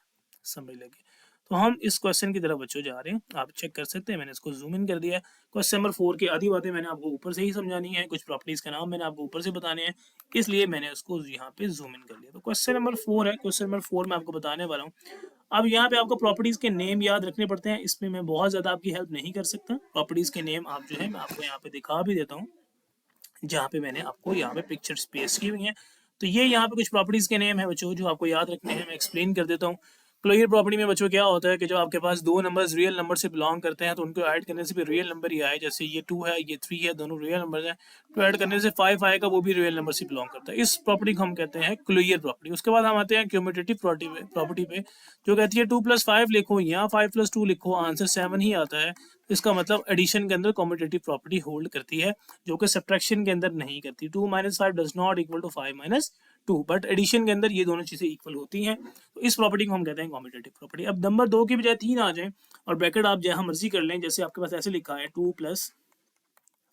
समझ लगे। तो हम इस क्वेश्चन की तरफ बच्चों जा रहे हैं, आप चेक कर सकते हैं, मैंने इसको जूम इन कर दिया है। क्वेश्चन नंबर 4 की आधी बातें मैंने आपको ऊपर से ही समझानी है, कुछ प्रॉपर्टीज का नाम मैंने आपको ऊपर से बताने हैं, इसलिए मैंने उसको यहाँ पे जूम इन कर लिया। तो क्वेश्चन नंबर 4 है, क्वेश्चन नंबर 4 में आपको बताने वाला हूँ। अब यहाँ पे आपको प्रॉपर्टीज के नेम याद रखने पड़ते हैं, इसमें मैं बहुत ज्यादा आपकी हेल्प नहीं कर सकता। प्रॉपर्टीज के नेम आप जो है मैं आपको यहाँ पे दिखा भी देता हूँ, जहाँ पे मैंने आपको यहाँ पे पिक्चर्स पेस्ट की हुई हैं। तो ये यहाँ पे कुछ प्रॉपर्टीज के नेम है बच्चों जो आपको याद रखने हैं, मैं एक्सप्लेन कर देता हूँ। क्लोजर प्रॉपर्टी में बच्चों क्या होता है कि जब आपके पास दो नंबर्स रियल नंबर से बिलोंग करते हैं तो उनको ऐड करने से भी रियल नंबर ही आए, जैसे ये 2 है ये 3 है, दोनों रियल नंबर है, तो ऐड करने से 5 आएगा, वो भी रियल नंबर से बिलोंग करता है। इस प्रॉपर्टी को हम कहते हैं क्लोजर प्रॉपर्टी। उसके बाद हम आते हैं क्यूमुलेटिव प्रॉपर्टी पे, जो कहती है 2 + 5 लिखो या 5 + 2 लिखो, आंसर 7 ही आता है। इसका मतलब एडिशन के अंदर कम्यूटेटिव प्रॉपर्टी होल्ड करती है, जो कि सब्ट्रैक्शन के अंदर नहीं करती। 2 - 5 does not equal to 5 - 2, but addition के अंदर ये दोनों चीजें इक्वल होती हैं। तो इस प्रॉपर्टी को हम कहते हैं कम्यूटेटिव प्रॉपर्टी। अब नंबर 2 की बजाय 3 आ जाए और ब्रैकेट आप जहां मर्जी कर लें, जैसे आपके पास ऐसे लिखा है 2 +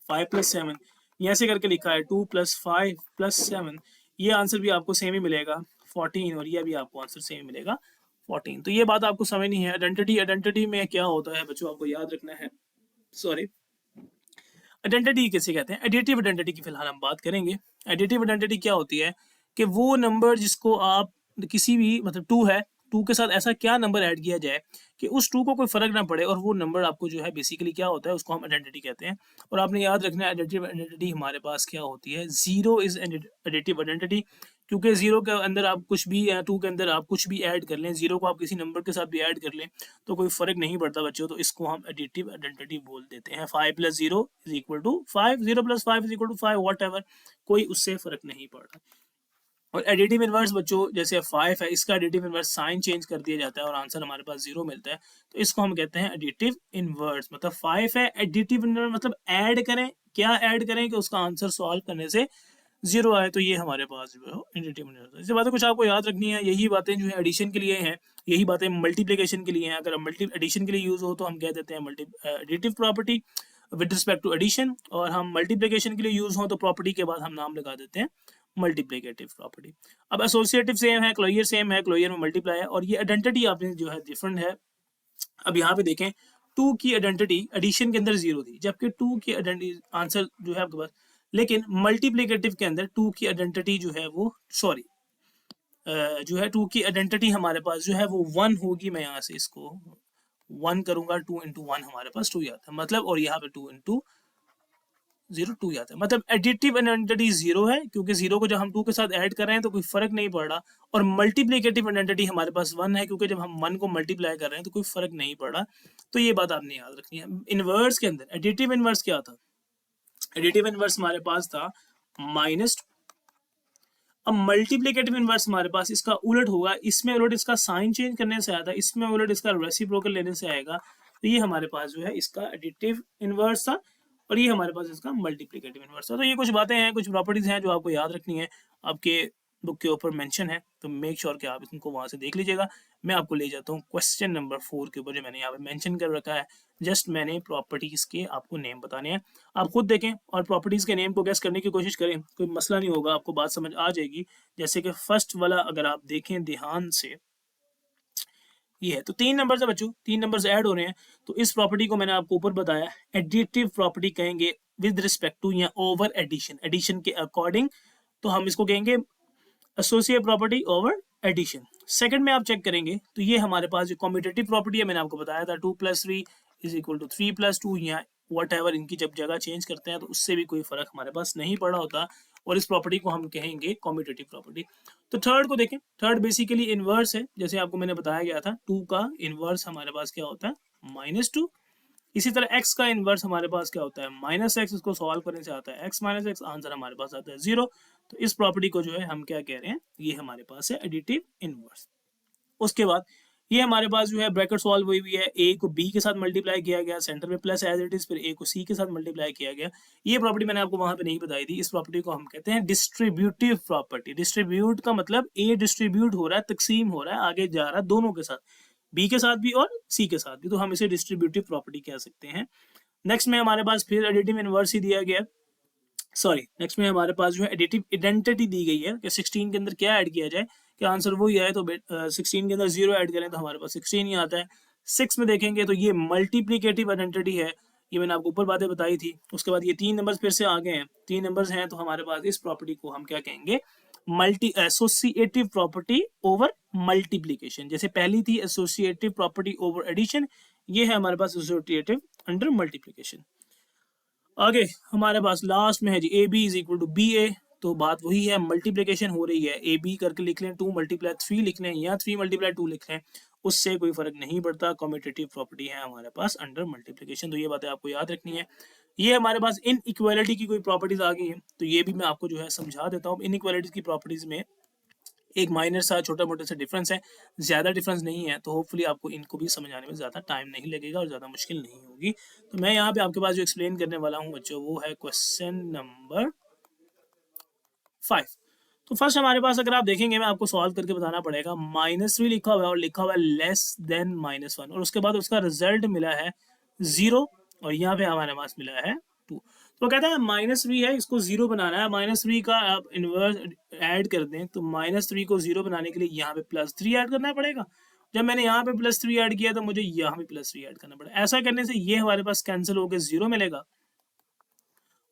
5 + 7, ये ऐसे करके लिखा है 2 + 5 + 7, ये आंसर भी आपको सेम ही मिलेगा 14, और ये भी आपको आंसर सेम मिलेगा 14। तो ये बात आपको समझनी है। आइडेंटिटी में क्या होता है बच्चों, आपको याद रखना है। सॉरी, आइडेंटिटी किसे कहते हैं? एडिटिव आइडेंटिटी की फिलहाल हम बात करेंगे। एडिटिव आइडेंटिटी क्या होती है कि वो नंबर जिसको आप किसी भी, मतलब 2 है, 2 के साथ ऐसा क्या नंबर ऐड किया जाए कि उस 2 को कोई फर्क ना पड़े और वो नंबर आपको जो है बेसिकली क्या होता है, उसको हम आइडेंटिटी कहते हैं। और आपने याद रखना है एडिटिव आइडेंटिटी हमारे पास क्या होती है, 0 इज एडिटिव आइडेंटिटी, क्योंकि 0 के अंदर आप कुछ भी या 2 के अंदर आप कुछ भी ऐड कर लें, 0 को आप किसी नंबर के साथ भी ऐड कर लें तो कोई फर्क नहीं पड़ता बच्चों, तो इसको हम एडिटिव आइडेंटिटी बोल देते हैं। 5 + 0 = 5, 0 + 5 = 5, व्हाटएवर, कोई उससे फर्क नहीं पड़ रहा। और एडिटिव इनवर्स बच्चों, जैसे 5 है, इसका एडिटिव इनवर्स साइन चेंज कर दिया जाता है और आंसर हमारे पास 0 मिलता है, तो इसको हम कहते हैं एडिटिव इनवर्स। मतलब 5 है, एडिटिव इनवर्स मतलब ऐड करें, क्या ऐड करें कि उसका आंसर सॉल्व करने से 0 आए, तो ये हमारे पास जो है एडिटिव इनवर्स। ऐसी बातें कुछ आपको याद रखनी है, यही बातें जो है एडिशन के लिए हैं, यही बातें मल्टीप्लिकेशन के लिए हैं। अगर मल्टी एडिशन के लिए यूज हो तो हम कह देते हैं multi additive property with respect to addition, और हम मल्टीप्लिकेशन के लिए यूज हो तो प्रॉपर्टी के बाद हम नाम लगा देते हैं मल्टीप्लिकेटिव प्रॉपर्टी। अब एसोसिएटिव सेम है, क्लोजर सेम है, क्लोजर में मल्टीप्लाई है, और ये आइडेंटिटी आपने जो है डिफरेंट है। अब यहाँ पे देखें, 2 की आइडेंटिटी एडिशन के अंदर 0 थी, जबकि 2 की आइडेंटिटी आंसर जो है आपके पास, लेकिन मल्टीप्लिकेटिव के अंदर 2 की आइडेंटिटी जो है वो सॉरी जो है 2 की आइडेंटिटी हमारे पास जो है वो 1 होगी। मैं यहाँ से इसको 1 करूंगा, 2 × 1 हमारे पास 2 आता है, मतलब, और यहाँ पे 2 × 0 2 आता है, मतलब एडिटिव आइडेंटिटी 0 है, क्योंकि 0 को जब हम 2 के साथ ऐड कर रहे हैं तो कोई फर्क नहीं पड़ रहा। और मल्टीप्लिकेटिव आइडेंटिटी हमारे पास 1 है, क्योंकि जब हम 1 को मल्टीप्लाई कर रहे हैं तो कोई फर्क नहीं पड़ रहा। तो ये बात आपने याद रखनी है। इनवर्स के अंदर एडिटिव इनवर्स क्या था? एडिटिव इनवर्स हमारे पास था -2। अब मल्टीप्लिकेटिव इनवर्स हमारे पास इसका उलट होगा, इसमें उलट इसका साइन चेंज करने से आया था, इसमें उलट इसका रेसिप्रोकल लेने से आएगा। तो ये हमारे पास जो है इसका एडिटिव इनवर्स था, और ये हमारे पास इसका मल्टीप्लिकेटिव इनवर्स था। तो ये कुछ बातें हैं, कुछ प्रॉपर्टीज हैं जो आपको याद रखनी है, आपके बुक के ऊपर मेंशन है, तो मेक श्योर कि आप इनको वहां से देख लीजिएगा। मैं आपको ले जाता हूँ क्वेश्चन नंबर 4 के ऊपर, जो मैंने यहाँ पे मेंशन कर रखा है। जस्ट मैंने प्रॉपर्टीज के आपको नेम बताने हैं, आप खुद देखें और प्रॉपर्टीज के नेम को गेस करने की कोशिश करें, कोई मसला नहीं होगा, आपको बात समझ आ जाएगी। जैसे कि फर्स्ट वाला अगर आप देखें ध्यान से, ये है, तो 3 नंबर है बच्चों, 3 नंबर ऐड हो रहे हैं, तो इस प्रॉपर्टी को मैंने आपको ऊपर बताया एडिटिव प्रॉपर्टी कहेंगे विद रिस्पेक्ट टू या ओवर एडिशन, एडिशन के अकॉर्डिंग, तो हम इसको कहेंगे associate property over addition. Second में आप चेक करेंगे तो ये हमारे पास जो कम्यूटेटिव प्रॉपर्टी है, मैंने आपको बताया था 2 + 3 = 3 + 2, या वट एवर, इनकी जब जगह चेंज करते हैं तो उससे भी कोई फर्क हमारे पास नहीं पड़ा होता, और इस प्रॉपर्टी को हम कहेंगे कम्यूटेटिव प्रॉपर्टी। तो थर्ड को देखें, थर्ड बेसिकली इनवर्स है, जैसे आपको मैंने बताया गया था 2 का इनवर्स हमारे पास क्या होता है, -2। इसी तरह x का इनवर्स हमारे पास क्या होता है, -x, इसको सॉल्व करने से आता है x - x, आंसर हमारे पास आता है 0। तो इस प्रॉपर्टी को जो है हम क्या कह रहे हैं, ये हमारे पास है एडिटिव इनवर्स। उसके बाद ये हमारे पास जो है ब्रैकेट सॉल्व हुई हुई है, a को b के साथ मल्टीप्लाई किया गया, सेंटर में प्लस एज इट इज, फिर a को c के साथ मल्टीप्लाई किया गया। ये प्रॉपर्टी मैंने आपको वहां पे नहीं बताई थी, इस प्रॉपर्टी को हम कहते हैं डिस्ट्रीब्यूटिव प्रॉपर्टी। डिस्ट्रीब्यूट का मतलब a डिस्ट्रीब्यूट हो रहा है, तकसीम हो रहा है, आगे जा रहा है दोनों के साथ, b के साथ भी और c के साथ भी, तो हम इसे डिस्ट्रीब्यूटिव प्रॉपर्टी कह सकते हैं। नेक्स्ट में हमारे पास फिर एडिटिव इनवर्स ही दिया गया, सॉरी, नेक्स्ट में हमारे पास जो है एडिटिव आइडेंटिटी दी गई है कि 16 के अंदर क्या ऐड किया जाए, कि आंसर वही आए तो 16 के अंदर 0 ऐड करें तो हमारे पास 16 ही आता है। 6 में देखेंगे तो ये मल्टीप्लिकेटिव आइडेंटिटी है, ये मैंने आपको ऊपर बातें बताई थी। उसके बाद ये 3 नंबर्स फिर से आ गए हैं, 3 नंबर्स हैं तो हमारे पास इस प्रॉपर्टी को हम क्या कहेंगे, multi associative property over multiplication. जैसे पहली थी एसोसिएटिव प्रॉपर्टी ओवर एडिशन, ये है हमारे पास एसोसिएटिव अंडर मल्टीप्लीकेशन। आगे हमारे पास लास्ट में है जी A B is equal to B A, तो बात वही है, मल्टीप्लिकेशन हो रही है, ए बी करके लिख लें, 2 मल्टीप्लाई 3 लिख लें या 3 मल्टीप्लाई 2 लिख लें, उससे कोई फर्क नहीं पड़ता, कम्यूटेटिव प्रॉपर्टी है हमारे पास अंडर मल्टीप्लिकेशन। तो ये बातें आपको याद रखनी है। ये हमारे पास इन इक्वालिटी की कोई प्रॉपर्टीज आ गई है, तो ये भी मैं आपको जो है समझा देता हूँ। इन इक्वालिटीज की प्रॉपर्टीज में एक माइनर सा छोटा मोटा सा डिफरेंस है, ज़्यादा डिफरेंस नहीं है, तो होपफुली आपको इनको भी समझ आने में ज़्यादा टाइम नहीं लगेगा और ज़्यादा मुश्किल नहीं होगी। तो मैं यहाँ पे आपके पास जो एक्सप्लेन करने वाला हूँ बच्चों, वो है क्वेश्चन नंबर 5। तो फर्स्ट हमारे पास अगर आप देखेंगे, मैं आपको सॉल्व करके बताना पड़ेगा। -3 लिखा हुआ है और लिखा हुआ है लेस देन -1, और उसके बाद उसका रिजल्ट मिला है 0 और यहाँ पे हमारे पास मिला है 2। तो कहता है -3 है, इसको 0 बनाना है, -3 का आप इनवर्स ऐड कर दें तो -3 को 0 बनाने के लिए यहाँ पे +3 ऐड करना पड़ेगा। जब मैंने यहाँ पे +3 ऐड किया तो मुझे यहाँ पे +3 ऐड करना पड़ेगा। ऐसा करने से ये हमारे पास कैंसिल होकर 0 मिलेगा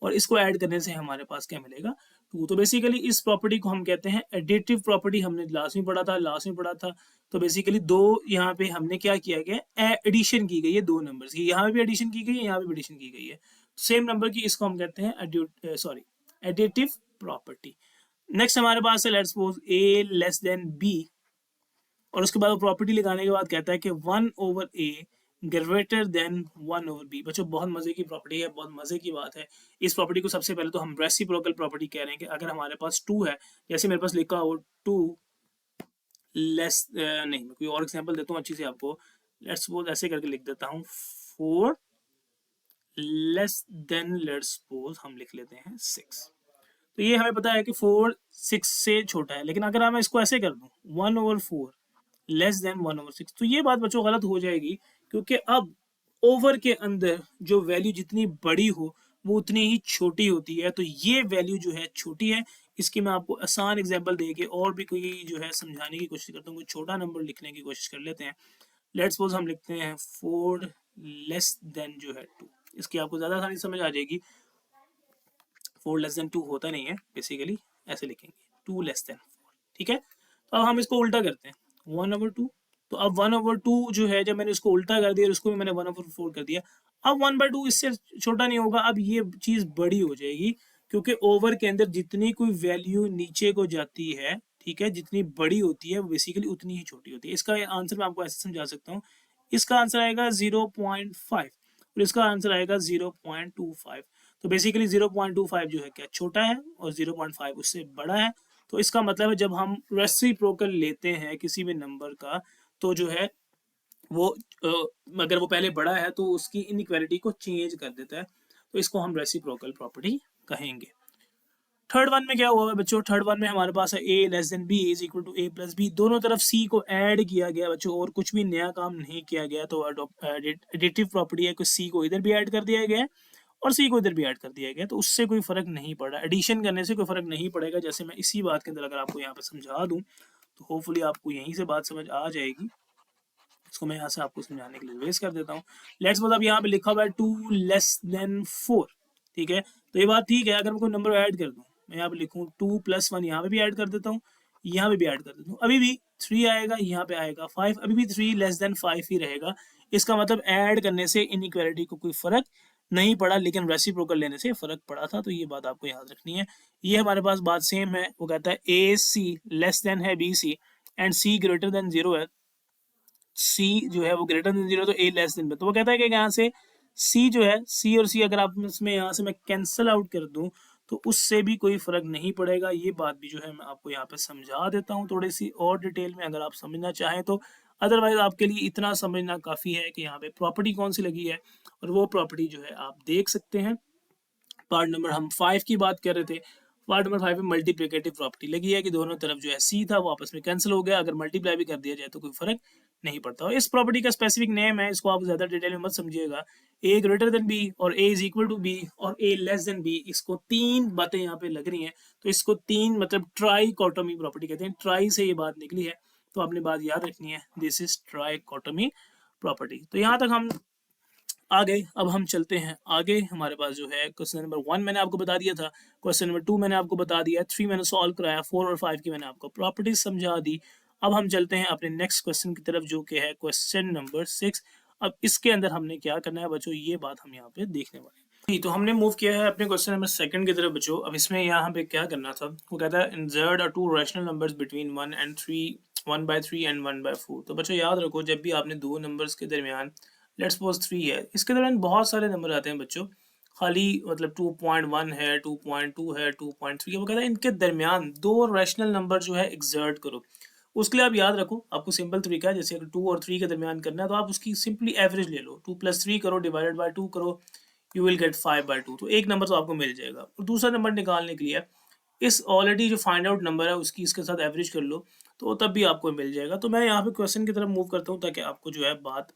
और इसको ऐड करने से हमारे पास क्या मिलेगा, 2। तो बेसिकली इस प्रॉपर्टी को हम कहते हैं एडिटिव प्रॉपर्टी। हमने लास्ट में पढ़ा था। तो बेसिकली दो यहाँ पे हमने क्या किया गया, एडिशन की गई है दो नंबर्स की, यहाँ पे भी एडिशन की गई है, यहाँ पे भी एडिशन की गई है सेम नंबर की, इसको हम कहते हैं एडिटिव प्रॉपर्टी। नेक्स्ट हमारे पास है let's suppose A less than B, और उसके बाद प्रॉपर्टी लगाने के बाद कहता है कि 1/a ग्रेटर देन 1/b। बच्चों बहुत मजे की प्रॉपर्टी है, बहुत मजे की बात है। इस प्रॉपर्टी को सबसे पहले तो हम रेसिप्रोकल प्रॉपर्टी कह रहे हैं कि अगर हमारे पास 2 है, जैसे मेरे पास लिखा हो 2 लेस नहीं, मैं कोई और एग्जांपल देता हूँ अच्छी से आपको। लेट्स सपोज ऐसे करके लिख देता हूँ 4 लेस देन लेट्स सपोज हम लिख लेते हैं 6। तो ये हमें पता है कि 4 6 से छोटा है, लेकिन अगर मैं इसको ऐसे कर दूं 1/4 लेस देन 1/6, तो ये बात बच्चों गलत हो जाएगी, क्योंकि अब ओवर के अंदर जो वैल्यू जितनी बड़ी हो वो उतनी ही छोटी होती है। तो ये वैल्यू जो है छोटी है। इसकी मैं आपको आसान एग्जांपल देके और भी कोई जो है समझाने की कोशिश करता हूँ, कोई छोटा नंबर लिखने की कोशिश कर लेते हैं। लेट्स सपोज हम लिखते हैं 4 लेस देन जो है 2। इसकी आपको ज़्यादा आसानी समझ आ जाएगी। 4 लेस देन 2 होता नहीं है, बेसिकली ऐसे लिखेंगे 2 लेस देन 4, ठीक है। तो अब हम इसको उल्टा करते हैं 1/2। तो अब 1/2 जो है, जब मैंने उसको उल्टा कर दिया उसको भी मैंने 1/4 कर दिया, अब 1/2 इससे छोटा नहीं होगा, अब ये चीज़ बड़ी हो जाएगी, क्योंकि ओवर के अंदर जितनी कोई वैल्यू नीचे को जाती है, ठीक है, जितनी बड़ी होती है वो बेसिकली उतनी ही छोटी होती है। इसका आंसर मैं आपको ऐसे समझा सकता हूँ, इसका आंसर आएगा 0.5 और इसका आंसर आएगा 0.25। तो बेसिकली 0.25 जो है क्या छोटा है और 0.5 उससे बड़ा है। तो इसका मतलब है जब हम रेसिप्रोकल लेते हैं किसी भी नंबर का, तो जो है वो अगर वो पहले बड़ा है तो उसकी इनइक्वालिटी को चेंज कर देता है। तो इसको हम रेसिप्रोकल प्रॉपर्टी कहेंगे। थर्ड वन में क्या हुआ है बच्चों, थर्ड वन में हमारे पास है A less than B is equal to A plus B. दोनों तरफ सी को ऐड किया गया बच्चों, और कुछ भी नया काम नहीं किया गया। तो एडिटिव प्रॉपर्टी है कि सी को इधर भी ऐड कर दिया गया है और सी को इधर भी ऐड कर दिया गया, तो उससे कोई फर्क नहीं पड़ा, एडिशन करने से कोई फर्क नहीं पड़ेगा। जैसे मैं इसी बात के अंदर अगर आपको यहाँ पे समझा दूं तो होपफुली आपको यहीं से बात समझ आ जाएगी। इसको मैं यहाँ से आपको समझाने के लिए रिवाइज कर देता हूँ। लेट्स मतलब यहाँ पे लिखा हुआ है 2 लेस देन 4, ठीक है। तो ये बात ठीक है, अगर मैं कोई नंबर ऐड कर दूँ, मैं यहाँ पे लिखूँ 2 + 1, यहाँ पे भी ऐड कर देता हूँ, यहाँ पे भी ऐड कर देता हूँ, अभी भी 3 आएगा, यहाँ पे आएगा 5, अभी भी 3 लेस देन 5 ही रहेगा। इसका मतलब ऐड करने से इनइक्वालिटी को कोई फर्क नहीं पड़ा, लेकिन रेसिप्रोकल लेने से फर्क पड़ा था। तो ये बात आपको याद रखनी है। ये हमारे पास बात सेम है, वो कहता है ए सी लेस देन है B C and C greater than 0 है। सी जो है वो ग्रेटर देन 0, तो ए लेस देन, तो वो कहता है कि यहाँ से सी जो है, सी और सी अगर आप इसमें यहाँ से मैं कैंसिल आउट कर दूं तो उससे भी कोई फर्क नहीं पड़ेगा। ये बात भी जो है मैं आपको यहाँ पे समझा देता हूँ थोड़ी सी और डिटेल में, अगर आप समझना चाहें तो। अदरवाइज आपके लिए इतना समझना काफ़ी है कि यहाँ पे प्रॉपर्टी कौन सी लगी है, और वो प्रॉपर्टी जो है आप देख सकते हैं। पार्ट नंबर हम 5 की बात कर रहे थे। पार्ट नंबर 5 में मल्टीप्लिकेटिव प्रॉपर्टी लगी है कि दोनों तरफ जो है सी था वो आपस में कैंसिल हो गया, अगर मल्टीप्लाई भी कर दिया जाए तो कोई फर्क नहीं पड़ता। और इस प्रॉपर्टी का स्पेसिफिक नेम है, इसको आप ज़्यादा डिटेल में मत समझिएगा। ए ग्रेटर देन बी और ए इज इक्वल टू बी और ए लेस देन बी, इसको तीन बातें यहाँ पे लग रही हैं, तो इसको तीन मतलब ट्राइकोटोमी प्रॉपर्टी कहते हैं। ट्राई से ये बात निकली है, तो आपने बात याद रखनी है, दिस इज ट्राइकोटोमी प्रॉपर्टी। तो यहाँ तक हम आ गए। अब हम चलते हैं आगे। हमारे पास जो है क्वेश्चन नंबर 1 मैंने आपको बता दिया था, क्वेश्चन नंबर 2 मैंने आपको बता दिया, 3 मैंने सॉल्व कराया, 4 और 5 की मैंने आपको प्रॉपर्टीज समझा दी। अब हम चलते हैं अपने नेक्स्ट क्वेश्चन की तरफ, जो कि है क्वेश्चन नंबर 6। अब इसके अंदर हमने क्या करना है बच्चों, ये बात हम यहाँ पे देखने वाले हैं। तो हमने मूव किया है अपने क्वेश्चन नंबर 2 की तरफ बच्चों। अब इसमें यहाँ पे क्या करना था, वो कहता है insert to rational numbers between 1 and 3, 1/3 and 1/4। तो बच्चों याद रखो, जब भी आपने दो नंबर्स के दरमियान, लेट्स सपोज 3 है, इसके दरमियान बहुत सारे नंबर आते हैं बच्चों, खाली मतलब 2.1 है, 2.2 है, 2.3 है, वो कहता है इनके दरमियान दो रैशनल नंबर जो है एक्सर्ट करो। उसके लिए आप याद रखो, आपको सिंपल तरीका है, जैसे अगर 2 और 3 के दरमियान करना है तो आप उसकी सिंपली एवरेज ले लो, 2 + 3 करो डिवाइडेड बाय 2 करो, यू विल गेट 5/2। तो एक नंबर तो आपको मिल जाएगा। और दूसरा नंबर निकालने के लिए इस ऑलरेडी जो फाइंड आउट नंबर है उसकी इसके साथ एवरेज कर लो, तो तब भी आपको मिल जाएगा। तो मैं यहाँ पे क्वेश्चन की तरफ मूव करता हूँ ताकि आपको जो है बात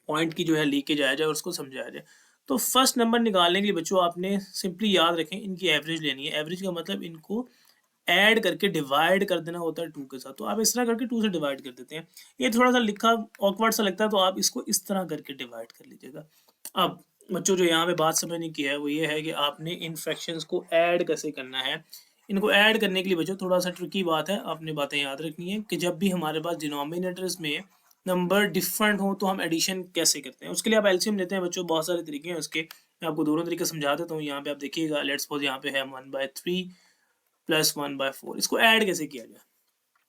पॉइंट की जो है लीकेज आया जाए और उसको समझाया जाए। तो फर्स्ट नंबर निकालने के लिए बच्चों आपने सिंपली याद रखें, इनकी एवरेज लेनी है। एवरेज का मतलब इनको ऐड करके डिवाइड कर देना होता है 2 के साथ। तो आप इस तरह करके 2 से डिवाइड कर देते हैं। ये थोड़ा सा लिखा ऑकवर्ड सा लगता है, तो आप इसको इस तरह करके डिवाइड कर लीजिएगा। अब बच्चों जो यहाँ पे बात समझने की है वो ये है कि आपने इन फ्रैक्शंस को ऐड कैसे करना है। इनको ऐड करने के लिए बच्चों थोड़ा सा ट्रिकी बात है, आपने बातें याद रखनी है कि जब भी हमारे पास डिनोमिनेटर्स में नंबर डिफरेंट हो तो हम एडिशन कैसे करते हैं। उसके लिए आप एलसीएम लेते हैं बच्चों, बहुत सारे तरीके हैं उसके, मैं आपको दोनों तरीके समझा देता हूँ। यहाँ पे आप देखिएगा, लेट्स सपोज यहाँ पे है 1/3 + 1/4, इसको ऐड कैसे किया जाए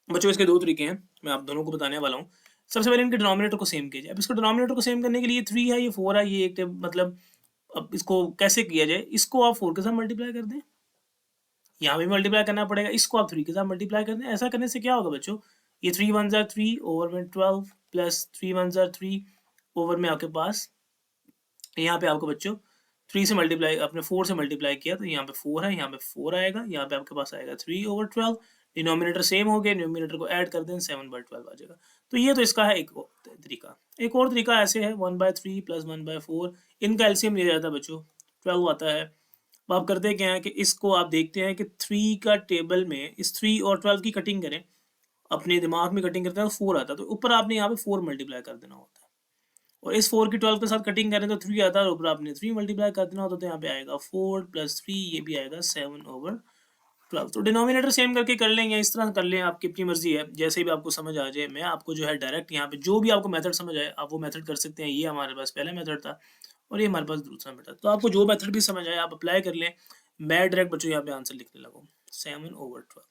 बच्चों। इसके दो तरीके हैं, मैं आप दोनों को बताने वाला हूँ। सबसे पहले इनके डिनोमिनेटर को सेम कीजिए। अब इसको डिनोमिनेटर को सेम करने के लिए 3 है, ये 4 है, ये एक मतलब अब इसको कैसे किया जाए, इसको आप 4 के साथ मल्टीप्लाई कर दें, यहाँ भी मल्टीप्लाई करना पड़ेगा, इसको आप 3 के साथ मल्टीप्लाई कर दें। ऐसा करने से क्या होगा बच्चों, ये 3 1 3 ओवर में 12 प्लस 3 1 3 ओवर में आपके पास, यहाँ पे आपको बच्चों 3 से मल्टीप्लाई, आपने 4 से मल्टीप्लाई किया तो यहाँ पे 4 है, यहाँ पे 4 आएगा, यहाँ पे आपके पास आएगा 3/12। डिनोमिनेटर सेम हो गए, न्यूमिनेटर को ऐड कर दें, 7/12 आ जाएगा। तो ये तो इसका है एक तरीका। एक और तरीका ऐसे है 1/3 + 1/4, इनका एलसीएम लिया जाता है बच्चों, 12 आता है। अब आप करते क्या है कि इसको आप देखते हैं कि 3 का टेबल में इस 3 और 12 की कटिंग करें, अपने दिमाग में कटिंग करते हैं तो 4 आता है, तो ऊपर आपने यहाँ पे 4 मल्टीप्लाई कर देना होता है, और इस 4 की 12 के साथ कटिंग करें तो 3 आता है, और ऊपर आपने 3 मल्टीप्लाई कर देना होता है, तो यहाँ पे आएगा 4 + 3, ये भी आएगा 7/12। तो डिनोमिनेटर सेम करके कर लें या इस तरह कर लें, आपकी अपनी मर्जी है, जैसे भी आपको समझ आ जाए। मैं आपको जो है डायरेक्ट यहाँ पे जो भी आपको मेथड समझ आए आप वो मेथड कर सकते हैं। ये हमारे पास पहला मेथड था और ये हमारे पास दूसरा मेथड, तो आपको जो मेथड भी समझ आए आप अप्लाई कर लें। मैं डायरेक्ट बच्चों यहाँ पे आंसर लिखने लगा 7/12।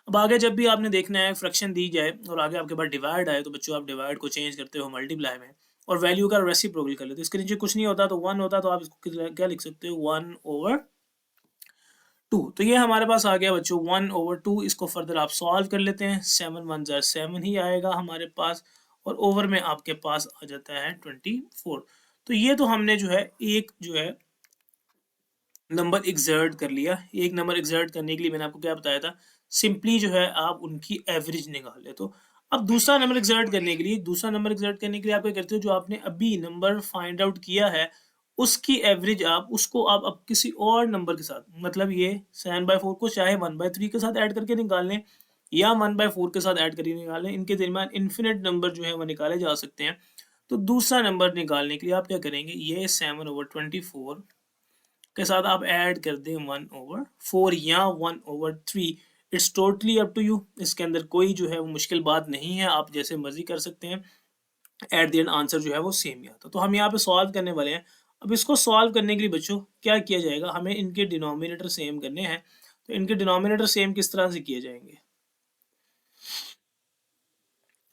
अब आगे जब भी आपने देखना है फ्रैक्शन दी जाए और आगे आपके पास डिवाइड आए, तो बच्चों आप डिवाइड को चेंज करते हो मल्टीप्लाई में और वैल्यू का रेसिप्रोकल कर लेते हो। इसके नीचे कुछ नहीं होता तो 1 होता, तो आप इसको क्या लिख सकते हो 1/2। तो ये हमारे पास आ गया बच्चों 1/2। इसको फर्दर आप सॉल्व कर लेते हैं, 7 1 7 ही आएगा हमारे पास, और ओवर में आपके पास आ जाता है 24। तो ये तो हमने जो है एक जो है नंबर एग्जर्ट कर लिया। एक नंबर एग्जर्ट करने के लिए मैंने आपको क्या बताया था, सिंपली जो है आप उनकी एवरेज निकाल ले। तो अब दूसरा नंबर एग्जर्ट करने के लिए, आप क्या करते हो, जो आपने अभी नंबर फाइंड आउट किया है उसकी एवरेज आप उसको आप अब किसी और नंबर के साथ, मतलब ये 7/4 को चाहे 1/3 के साथ ऐड करके निकाल लें या 1/4 के साथ ऐड करके निकाल लें, इनके दरमियान इन्फिनिट नंबर जो है वो निकाले जा सकते हैं। तो दूसरा नंबर निकालने के लिए आप क्या करेंगे, ये 7/24 के साथ आप ऐड कर दें 1/4 या 1/3। It's totally up to you, इसके अंदर कोई जो है वो मुश्किल बात नहीं है, आप जैसे मर्जी कर सकते हैं। एट द एंड आंसर जो है वो सेम ही आता। तो हम यहाँ पे सॉल्व करने वाले हैं। अब इसको सॉल्व करने के लिए बच्चों क्या किया जाएगा, हमें इनके डिनोमिनेटर सेम करने हैं। तो इनके डिनोमिनेटर सेम किस तरह से किए जाएंगे,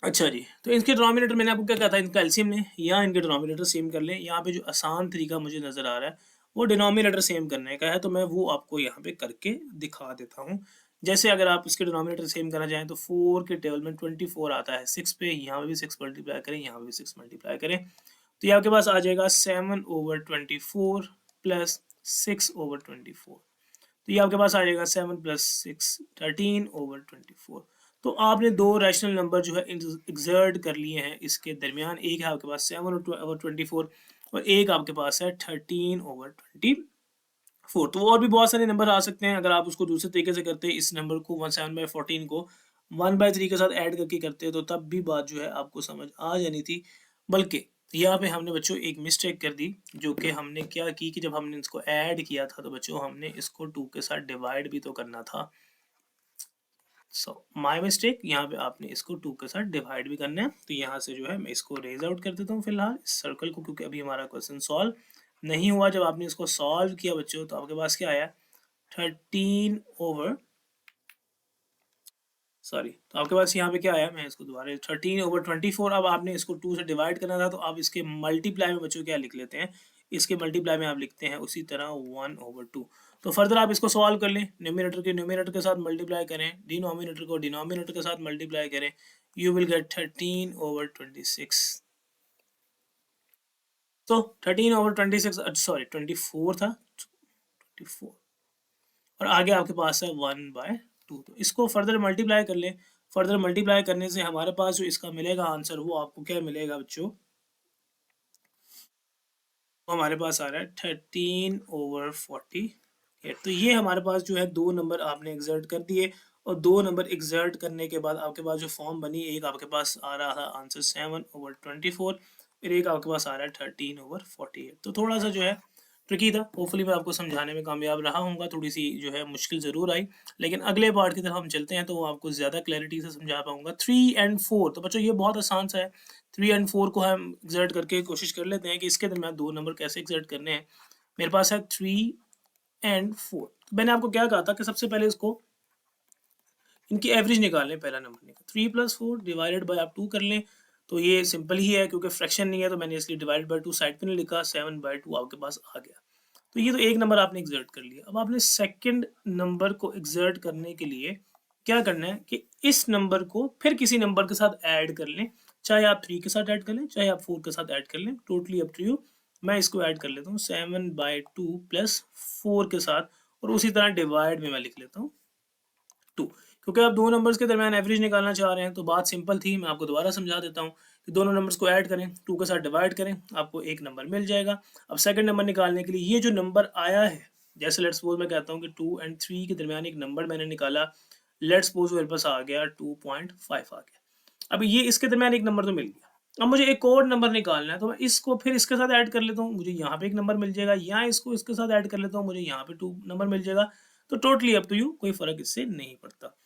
अच्छा जी, तो इनके डिनोमिनेटर मैंने आपको क्या कहा था, इनका एलसीएम लें या इनके डिनोमिनेटर सेम कर लें। यहाँ पे जो आसान तरीका मुझे नज़र आ रहा है वो डिनोमिनेटर सेम करने का है, तो मैं वो आपको यहाँ पे करके दिखा देता हूँ। जैसे अगर आप इसके डिनोमिनेटर सेम करना चाहें तो 4 के टेबल में 24 आता है, 6 पे, यहाँ पे भी 6 मल्टीप्लाई करें, यहाँ पे भी 6 मल्टीप्लाई करें, तो ये आपके पास आ जाएगा 7/24 प्लस 6/24। तो ये आपके पास आ जाएगा 7 + 6 13/24। तो आपने दो रैशनल नंबर जो है एक्सर्ट कर लिए हैं इसके दरमियान। एक है आपके पास 7/24 और एक आपके पास है 13/24। तो और भी बहुत सारे नंबर आ सकते हैं। अगर आप उसको दूसरे तरीके से करते हैं, इस नंबर को 7/14 को 1/3 के साथ ऐड करके करते हैं, तो तब भी बात जो है आपको समझ आ जानी थी। बल्कि यहाँ पे हमने बच्चों एक मिस्टेक कर दी, जो कि हमने क्या की कि जब हमने इसको ऐड किया था तो बच्चों हमने इसको 2 के साथ डिवाइड भी तो करना था। सो माय मिस्टेक, यहाँ पे आपने इसको 2 के साथ डिवाइड भी करना है। तो यहाँ से जो है मैं इसको रेज आउट कर देता हूँ फिलहाल इस सर्कल को, क्योंकि अभी हमारा क्वेश्चन सॉल्व नहीं हुआ। जब आपने इसको सॉल्व किया बच्चों तो आपके पास क्या आया, 13 ओवर सॉरी, तो आपके पास यहाँ पे क्या आया, मैं इसको दोबारा 13/24। अब आपने इसको 2 से डिवाइड करना था, तो आप इसके मल्टीप्लाई में बच्चों क्या लिख लेते हैं, इसके मल्टीप्लाई में आप लिखते हैं उसी तरह 1/2। तो फर्दर आप इसको सॉल्व कर लें, न्यूमिनेटर के साथ मल्टीप्लाई करें, डिनोमिनेटर को डिनोमिनेटर के साथ मल्टीप्लाई करें, यू विल गेट 13/26। तो 13/26 सॉरी 24 था, 24 और आगे आपके पास है 1/2। तो इसको फर्दर मल्टीप्लाई कर लें। फर्दर मल्टीप्लाई करने से हमारे पास जो इसका मिलेगा आंसर, वो आपको क्या मिलेगा बच्चों, तो हमारे पास आ रहा है 13/40। तो ये हमारे पास जो है दो नंबर आपने एग्जर्ट कर दिए, और दो नंबर एग्जर्ट करने के बाद आपके पास जो फॉर्म बनी, एक आपके पास आ रहा था आंसर 7/24, फिर एक आपके पास आ रहा है 13/48। तो थोड़ा सा जो है ट्रिकी था। होपफुली मैं आपको समझाने में कामयाब रहा हूँगा। थोड़ी सी जो है मुश्किल ज़रूर आई, लेकिन अगले पार्ट की तरफ हम चलते हैं तो वो आपको ज़्यादा क्लैरिटी से समझा पाऊंगा। 3 और 4, तो बच्चों ये बहुत आसान सा है। 3 और 4 को हम एग्जर्ट करके कोशिश कर लेते हैं कि इसके दरमियान दो नंबर कैसे एग्जर्ट करने हैं। मेरे पास है 3 और 4। तो मैंने आपको क्या कहा था कि सबसे पहले इसको इनकी एवरेज निकाल लें। पहला नंबर निकाल 3+4 डिवाइडेड बाय आप 2 कर लें। तो ये सिंपल ही है, क्योंकि फ्रैक्शन नहीं है तो मैंने इसलिए डिवाइड बाय 2 साइड पे नहीं लिखा, 7/2 आपके पास आ गया। तो ये तो एक नंबर आपने एग्जर्ट कर लिया। अब आपने सेकंड नंबर को एग्जर्ट करने के लिए क्या करना है कि इस नंबर को फिर किसी नंबर के साथ ऐड कर लें। चाहे आप 3 के साथ ऐड कर लें, चाहे आप 4 के साथ ऐड कर लें, टोटली अप टू यू। मैं इसको ऐड कर लेता हूँ 7/2 प्लस 4 के साथ, और उसी तरह डिवाइड में मैं लिख लेता हूँ 2। क्योंकि आप दो नंबर्स के दरमियान एवरेज निकालना चाह रहे हैं, तो बात सिंपल थी। मैं आपको दोबारा समझा देता हूँ कि दोनों नंबर्स को ऐड करें, 2 के साथ डिवाइड करें, आपको एक नंबर मिल जाएगा। अब सेकंड नंबर निकालने के लिए ये जो नंबर आया है, जैसे लेट्स सपोज मैं कहता हूँ कि 2 और 3 के दरमियान एक नंबर मैंने निकाला, लेट्स सपोज मेरे पास आ गया 2.5 आ गया। अब ये इसके दरमियान एक नंबर तो मिल गया। अब मुझे एक और नंबर निकालना है, तो मैं इसको फिर इसके साथ ऐड कर लेता हूँ, मुझे यहाँ पे एक नंबर मिल जाएगा, या इसको इसके साथ ऐड कर लेता हूँ, मुझे यहाँ पे 2 नंबर मिल जाएगा। तो टोटली अप टू यू, कोई फर्क इससे नहीं पड़ता।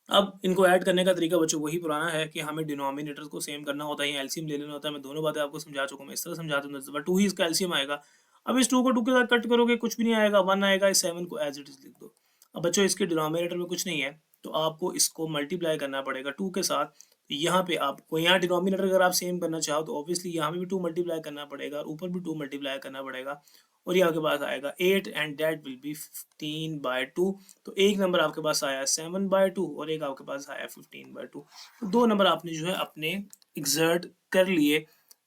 अब इनको ऐड करने का तरीका बच्चों वही पुराना है कि हमें डिनोमिनेटर को सेम करना होता है, एलसीएम ले लेना होता है। मैं दोनों बातें आपको समझा चुका हूँ, मैं इस तरह समझा दूँ, 2 ही इसका एलसीएम आएगा। अब इस 2 को 2 के साथ कट करोगे, कुछ भी नहीं आएगा, 1 आएगा। इस 7 को एज इट इज लिख दो। अब बच्चों इसके डिनोमिनेटर में कुछ नहीं है, तो आपको इसको मल्टीप्लाई करना पड़ेगा 2 के साथ। यहाँ पे आपको, यहाँ डिनोमिनेटर अगर आप सेम करना चाहो तो ऑब्वियसली यहाँ पे भी 2 मल्टीप्लाई करना पड़ेगा, और ऊपर भी 2 मल्टीप्लाई करना पड़ेगा, और ये आपके पास आएगा 8 एंड दैट विल बी 15/2। तो एक नंबर आपके पास आया 7/2 और एक आपके पास आया 15/2। तो दो नंबर आपने जो है अपने एग्जर्ट कर लिए।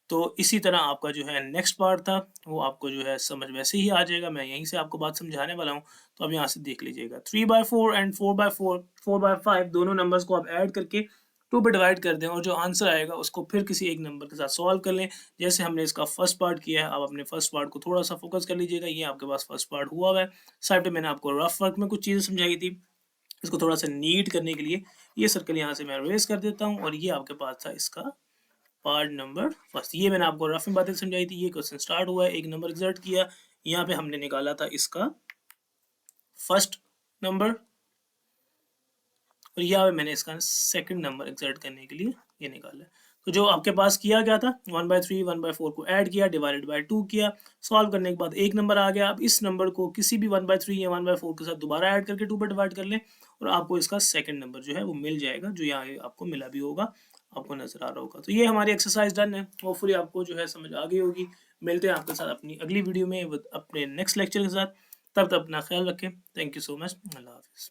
तो इसी तरह आपका जो है नेक्स्ट पार्ट था, वो आपको जो है समझ वैसे ही आ जाएगा। मैं यहीं से आपको बात समझाने वाला हूँ, तो अब यहाँ से देख लीजिएगा। 3/4 एंड 4/4, 4/5 दोनों नंबर्स को आप ऐड करके 2 पे डिवाइड कर दें, और जो आंसर आएगा उसको फिर किसी एक नंबर के साथ सॉल्व कर लें, जैसे हमने इसका फर्स्ट पार्ट किया है। आप अपने फर्स्ट पार्ट को थोड़ा सा फोकस कर लीजिएगा। ये आपके पास फर्स्ट पार्ट हुआ है। साइड पे मैंने आपको रफ वर्क में कुछ चीज़ें समझाई थी, इसको थोड़ा सा नीट करने के लिए ये सर्कल यहाँ से मैं रेस कर देता हूँ, और ये आपके पास था इसका पार्ट नंबर फर्स्ट। ये मैंने आपको रफ में बातें समझाई थी। ये क्वेश्चन स्टार्ट हुआ है, एक नंबर एग्जर्ट किया, यहाँ पे हमने निकाला था इसका फर्स्ट नंबर, और यहाँ पे मैंने इसका सेकंड नंबर एग्जर्ट करने के लिए ये निकाला है। तो जो आपके पास किया गया था 1/3 1/4 को ऐड किया, डिवाइडेड बाय 2 किया, सॉल्व करने के बाद एक नंबर आ गया। अब इस नंबर को किसी भी 1/3 या 1/4 के साथ दोबारा ऐड करके 2 पर डिवाइड कर लें, और आपको इसका सेकंड नंबर जो है वो मिल जाएगा, जो यहाँ आपको मिला भी होगा, आपको नजर आ रहा होगा। तो ये हमारी एक्सरसाइज डन है। होपफुली आपको जो है समझ आ गई होगी। मिलते हैं आपके साथ अपनी अगली वीडियो में अपने नेक्स्ट लेक्चर के साथ। तब तक अपना ख्याल रखें। Thank you so much. अल्लाह हाफिज़।